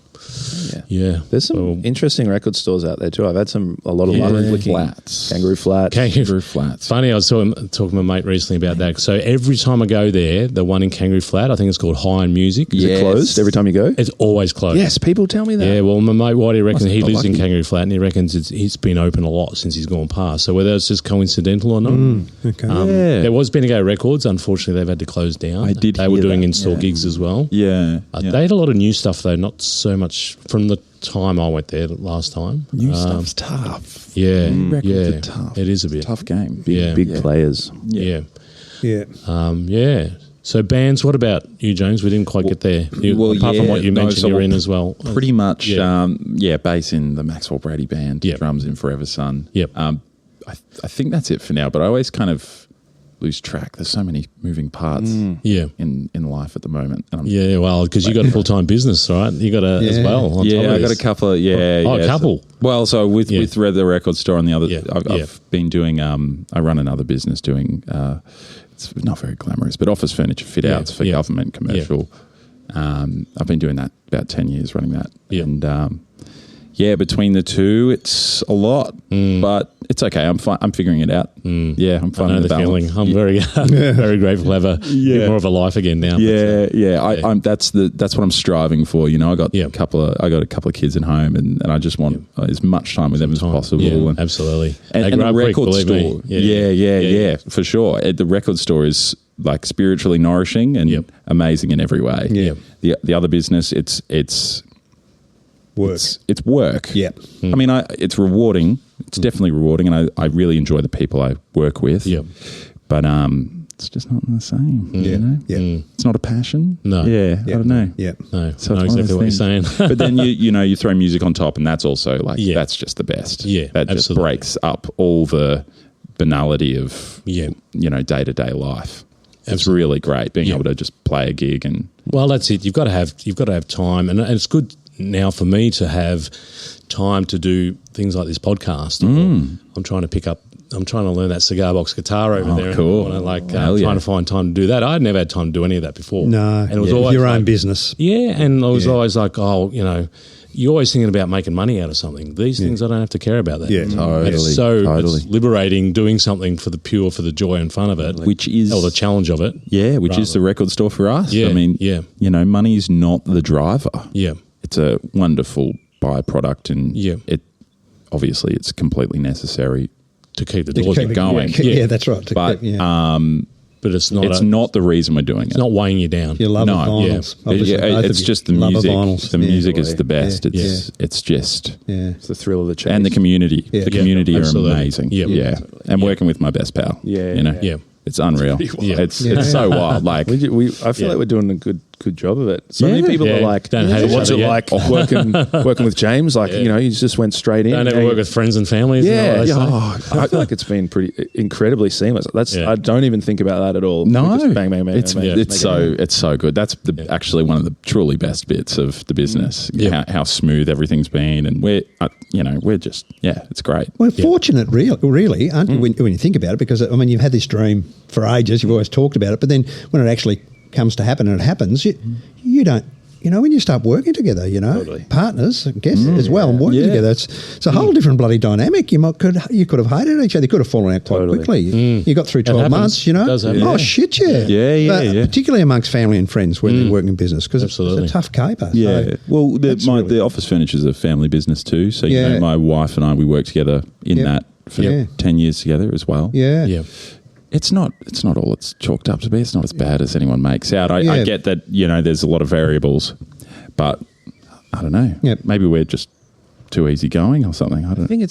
Yeah. There's some interesting record stores out there too. I've had a lot of luck flicking Kangaroo Flats. Funny, I was talking to my mate recently about that. So every time I go there, the one in Kangaroo Flat, I think it's called High and Music. Is it closed every time you go? It's always closed. Yes, people tell me that. Yeah, well, my mate Whitey reckons he lives in Kangaroo Flat and he reckons it's been open a lot since he's gone past. So whether it's just coincidental or not. There was Bendigo Records. Unfortunately, they've had to close down. They were doing in-store gigs as well. Yeah. They had a lot of new stuff though, not so much from the time I went there last time. New stuff's tough. Yeah. Records are tough. It is a bit. Tough game. Big players. Yeah. Yeah. So bands, what about you, James? We didn't quite get there. Apart from what you mentioned, you're in as well. Pretty much, bass in the Maxwell Brady Band, drums in Forever Sun. Yep. I think that's it for now, but I always kind of lose track. There's so many moving parts in life at the moment. Because you got a full-time business, right? You got as well. On top of I got a couple of, a couple. So, well, so with the record store and the other, I've been doing, I run another business doing, it's not very glamorous, but office furniture fit outs for government, commercial. I've been doing that about 10 years, running that. And between the two, it's a lot, but it's okay. I'm fine. I'm figuring it out. Yeah, I'm finding the balance. Feeling. I'm very, very grateful to have a bit more of a life again now. I'm that's what I'm striving for. You know, I got a couple of kids at home, and I just want as much time with them as possible. Yeah, absolutely. And the record store, for sure. The record store is like spiritually nourishing and amazing in every way. Yeah. The other business, it's work. It's work. Yeah. I mean, it's rewarding. It's definitely rewarding, and I really enjoy the people I work with. Yeah. But it's just not the same. You know? Yeah. It's not a passion. No. Yeah. I don't know. Yeah. No. So I know exactly what you're saying. But then you throw music on top, and that's also like that's just the best. Yeah. That just breaks up all the banality of day-to-day life. It's really great being able to just play a gig and. Well, that's it. You've got to have time, and it's good now for me to have time to do things like this podcast. I'm trying to learn that cigar box guitar over there. Cool. And trying to find time to do that. I'd never had time to do any of that before. No. And it was always your own business. Yeah. And I was always like, you're always thinking about making money out of something. These things, I don't have to care about that. Yeah, totally. It's liberating doing something for the joy and fun of it. Which is... Or the challenge of it. Yeah, which is the record store for us. Yeah, I mean, money's not the driver. Yeah. It's a wonderful byproduct, and obviously it's completely necessary to keep the doors going. Yeah, that's right. But it's not. It's not the reason we're doing it. It's not weighing you down. You love vinyls. It's just the music. The music is the best. It's just it's the thrill of the chase. And the community. Yeah. The community are absolutely. amazing. Yeah. And working with my best pal. Yeah. It's unreal. It's so wild. Like I feel like we're doing a good job of it. So many people are like, what's it like working with James? Like, you just went straight in. Don't ever work with friends and families. I feel like it's been pretty incredibly seamless. I don't even think about that at all. No, just bang, bang, bang. It's so good. That's actually one of the truly best bits of the business. How smooth everything's been, and we're just it's great. We're fortunate, really, aren't we, when you think about it? Because I mean, you've had this dream for ages. You've always talked about it, but then when it actually comes to happen and it happens, you don't. When you start working together, Totally. partners, I guess, as well, and working together, it's a whole different bloody dynamic. You could have hated each other. You could have fallen out quite quickly. You got through 12 months, It does happen. Oh, shit, Yeah. Particularly amongst family and friends when they're working in business, because it's a tough caper. Yeah. So well, the office furniture is a family business too. So, my wife and I, we work together in that for 10 years together as well. Yeah. It's not all it's chalked up to be. It's not as bad as anyone makes out. I get that, there's a lot of variables, but I don't know. Yep. Maybe we're just too easygoing or something. I think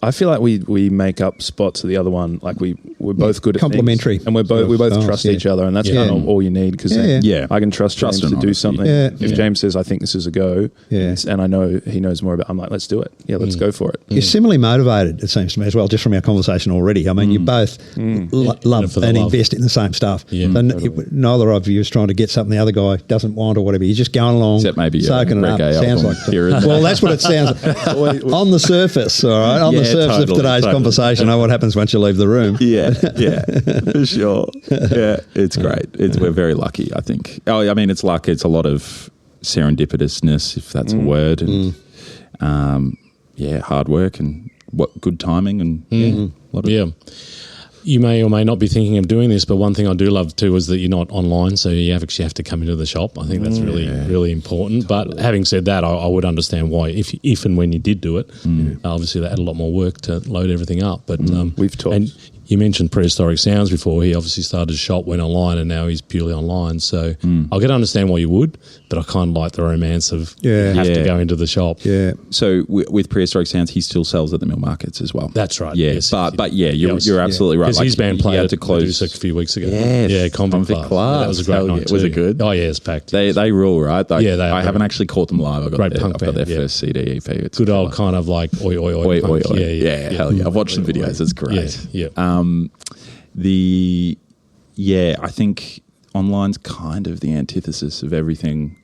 I feel like we make up spots of the other one. Like we're both good at complementary, things, and we both trust each other, and that's kind of all you need. Because I can trust James to do something. If James says, "I think this is a go," and I know he knows more about, I'm like, "Let's do it. Yeah, let's go for it." You're similarly motivated, it seems to me as well, just from our conversation already. I mean, you both love and invest in the same stuff. Yeah, neither of you is trying to get something the other guy doesn't want or whatever. You're just going along, except maybe soaking it up. Sounds like well, that's what it sounds like on the surface. All right, on the surface of today's conversation. I know what happens once you leave the room. Yeah, for sure. Yeah, it's great. We're very lucky, I think. Oh, I mean, it's luck. It's a lot of serendipitousness, if that's a word, and hard work and good timing and a lot of You may or may not be thinking of doing this, but one thing I do love too is that you're not online, so you actually have to come into the shop. I think that's really important. Totally. But having said that, I would understand why, if and when you did do it, obviously that had a lot more work to load everything up. But we've talked. And you mentioned Prehistoric Sounds before. He obviously started his shop, went online, and now he's purely online. So I can understand why you would, but I kind of like the romance of have to go into the shop. Yeah. So with Prehistoric Sounds, he still sells at the mill markets as well. That's right. Yeah, yes, but you're absolutely right. Because his band he played had at to close a few weeks ago. Yes, Convict Class. Class. Yeah, that was a great night too. Was it good? Oh yeah, it's packed. They rule, right? They are. I haven't actually caught them live. I've Great punk got their band, first CD EP. It's good old kind of like oi oi oi. oi, punk. oi, oi. Yeah, Hell yeah. I've watched the videos. It's great. Yeah. I think online's kind of the antithesis of everything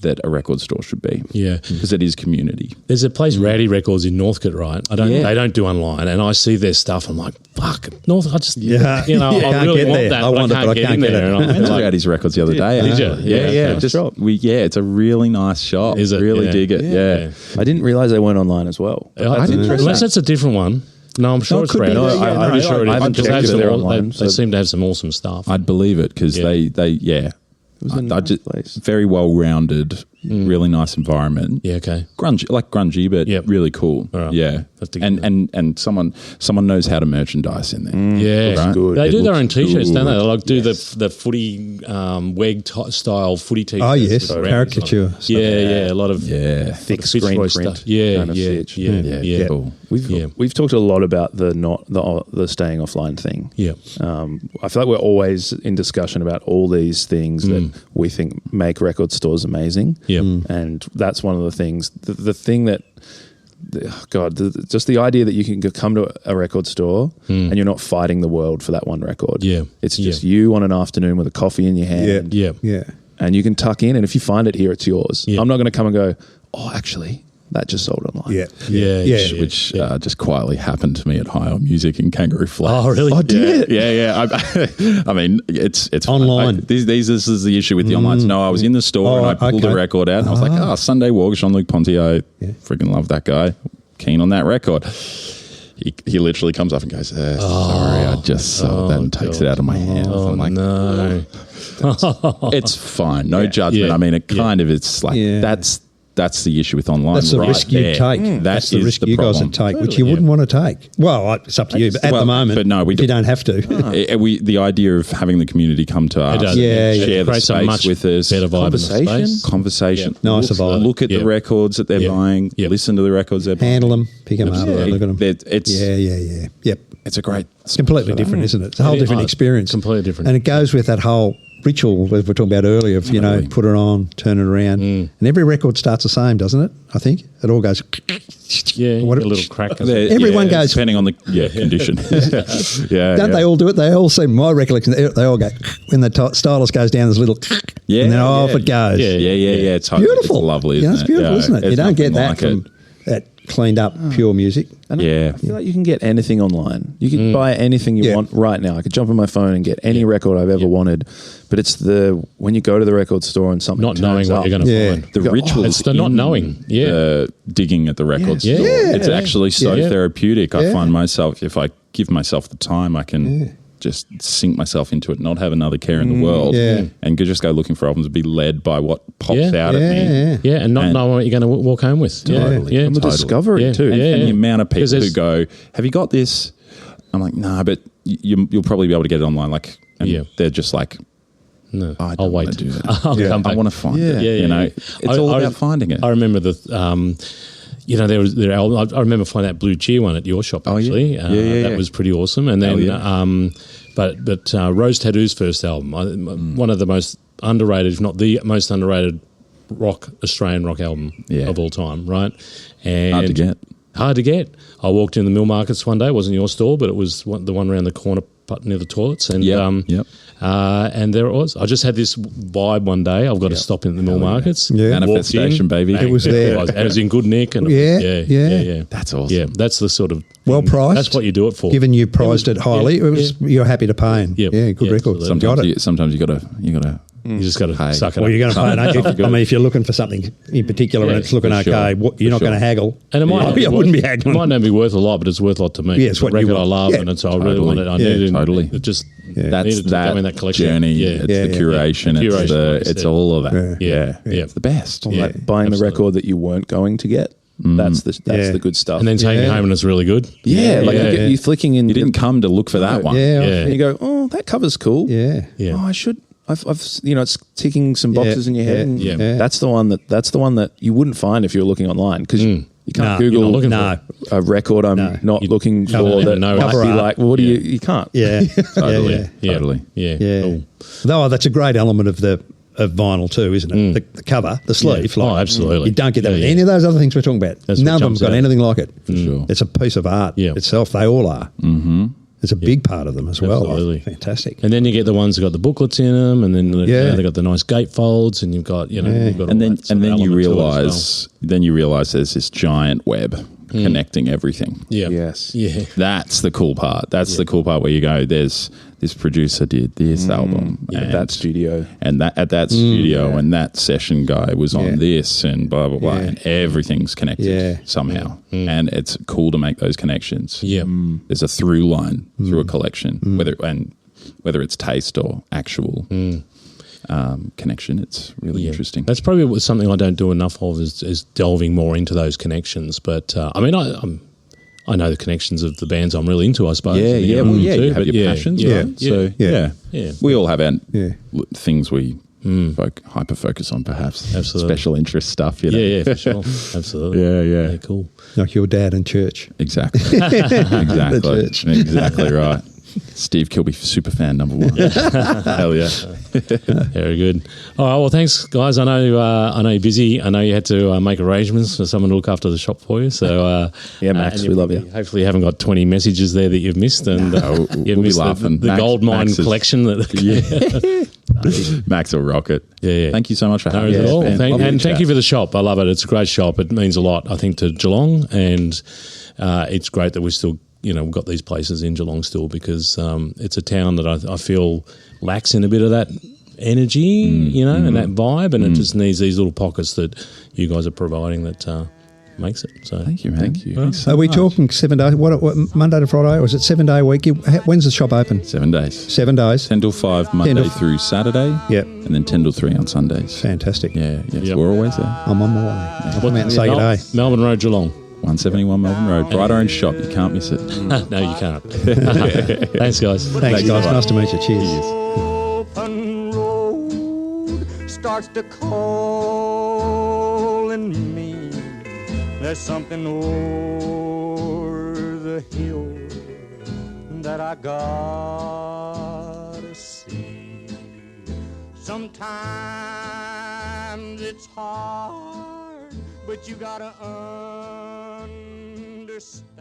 that a record store should be. Yeah. Because it is community. There's a place, Rowdy Records in Northcote, right? They don't do online, and I see their stuff. I'm like, fuck, North. I just, I really want that. I can't get in there. I went to Rowdy's Records the other day. Did you? Yeah. It's a really nice shop. Is it? Really dig it. Yeah. I didn't realize they went online as well. Unless that's a different one. No, I'm sure it's Rowdy. I'm pretty sure it is. I haven't checked if they're online. They seem to have some awesome stuff. I'd believe it because they It was a nice place. Very well-rounded, really nice environment. Yeah, okay. Grungy, but really cool. Right. Yeah. And someone knows how to merchandise in there. Yeah, right? good. They do their own t-shirts, don't they? They like do Yes. the footy weg style footy t-shirts. Oh, yes, with caricature stuff. Yeah, a lot of thick Fitzroy screen print. stuff. Yeah, kind of stitch. yeah. Cool. We've talked a lot about the staying offline thing. Yeah. I feel like we're always in discussion about all these things that we think make record stores amazing. Yeah. And that's one of the things. The thing that, just the idea that you can come to a record store and you're not fighting the world for that one record. Yeah. It's just you on an afternoon with a coffee in your hand. Yeah. And you can tuck in, and if you find it here, it's yours. Yeah. I'm not going to come and go, oh, actually, that just sold online. Which just quietly happened to me at High On Music in Kangaroo Flat. Oh, really? Oh, did it? Yeah. I mean, it's online. This is the issue with the online. No, I was in the store and I pulled the record out and I was like, Sunday Walk, Jean-Luc Ponty. I freaking love that guy. Keen on that record. He literally comes up and goes, sorry, I just sold that, and takes it out of my hands. I'm like, no. It's fine. No judgment. I mean, it's like that's the issue with online. That's the risk you take. That's the risk you guys would take, which you wouldn't want to take. Well, it's up to you, but at the moment, you don't have to. The idea of having the community come to us, share the space with us, better vibe conversation, nicer vibe. Look at the records that they're buying, listen to the records they're buying. Handle them, pick them up, look at them. Yep. It's a great, it's completely different, isn't it? It's a whole different experience. Completely different. And it goes with that whole ritual we were talking about earlier of, put it on, turn it around. And every record starts the same, doesn't it? I think. It all goes... Yeah, a little crack. Everyone goes... Depending on the condition. Don't they all do it? They all seem, my recollection, they all go... When the stylus goes down, there's a little... and then off it goes. Yeah. It's beautiful. It's lovely, isn't it? It's beautiful, isn't it? You don't get that from that cleaned up, pure music. And I feel like you can get anything online. You can buy anything you want right now. I could jump on my phone and get any record I've ever wanted. But it's when you go to the record store and something not knowing what you're going to find. The ritual. It's the not knowing. Digging at the record store. It's actually so therapeutic. I find myself, if I give myself the time, I can just sink myself into it, not have another care in the world, and just go looking for albums, be led by what pops out at me. Yeah, and not knowing what you're going to walk home with. Totally. And the discovery too. And the amount of people who go, have you got this? I'm like, nah, but you'll probably be able to get it online. They're just like, no, I'll wait. Do that. I'll come back. I want to find it. It's all about finding it. I remember there was their album. I remember finding that Blue Cheer one at your shop. Actually, that was pretty awesome. And then, but Rose Tattoo's first album, one of the most underrated, if not the most underrated, Australian rock album of all time. Right, and hard to get. I walked in the Mill Markets one day. It wasn't your store, but it was the one around the corner near the toilets. And and there it was. I just had this vibe one day. I've got to stop in the Mill Markets. Manifestation, baby. It was there. And it was in good nick. And That's awesome. Yeah, that's the sort of well priced. That's what you do it for. Given you priced it highly, you're happy to pay. Good record. Sometimes you got to. You just got to suck it up. Well, you're going to pay, don't you? I mean, if you're looking for something in particular and it's looking okay, you're not going to haggle. And it might I wouldn't be haggling. It might not be worth a lot, but it's worth a lot to me. Yeah, it's what record you I love, and it's I really want it. I need it. Totally. It just that's that collection. Journey. It's the curation. It's all of that. Yeah. It's the best. Like buying the record that you weren't going to get. That's the good stuff. And then taking it home and it's really good. You're flicking in. You didn't come to look for that one. And you go, oh, that cover's cool. Yeah. Oh, I should. I've it's ticking some boxes in your head. And that's the one that you wouldn't find if you were looking online because you can't Google a record I'm not looking for that might be like. Well, what do you can't? Yeah. Totally. Yeah. Cool. That's a great element of vinyl too, isn't it? The cover, the sleeve. Yeah. Absolutely. You don't get that with any of those other things we're talking about. None of them got anything like it. For sure. It's a piece of art itself. They all are. Mm-hmm. It's a big part of them as well. Absolutely. Fantastic. And then you get the ones that got the booklets in them, and then they got the nice gatefolds, and you've got you've got and then you realize there's this giant web connecting everything. Yeah. Yes. Yeah. That's the cool part. That's the cool part where you go, there's this producer did this album. And that studio. And at that studio and that session guy was on this and blah, blah, blah. And everything's connected somehow. And it's cool to make those connections. Yeah. There's a through line through a collection, whether it's taste or actual connection. It's really interesting. That's probably something I don't do enough of is delving more into those connections. But I know the connections of the bands I'm really into, I suppose. You have your passions, right? So we all have our things we hyper focus on, perhaps. Absolutely. Special interest stuff. Yeah, for sure. Absolutely. Yeah, cool. Like your dad in church. Exactly. Exactly right. Steve Kilby, super fan number one. Hell yeah. Very good. All right, well, thanks, guys. I know you're busy. I know you had to make arrangements for someone to look after the shop for you. So Max, we love you. Hopefully you haven't got 20 messages there that you've missed. And you've missed the gold mine collection. Max will rock it. Yeah. Thank you so much for having us. Thank you for the shop. I love it. It's a great shop. It means a lot, I think, to Geelong. And it's great that we're still we've got these places in Geelong still because it's a town that I feel lacks in a bit of that energy, and that vibe, and it just needs these little pockets that you guys are providing that makes it. So thank you, man. Thank you. Are we talking 7 days? What Monday to Friday, or is it 7 day week? When's the shop open? 7 days. 7 days. 10 till 5 Monday through Saturday. Yep. And then 10 till 3 on Sundays. Fantastic. Yeah. So we're always there. I'm on my way. I'll come out and say good day. Melbourne Road, Geelong. 171 Melbourne Road. Right orange shop. You can't miss it. No, you can't. Thanks, guys. Thanks, guys. Nice to meet you. Cheers. Open road starts to call in me. There's something over the hill that I gotta see. Sometimes it's hard, but you gotta understand.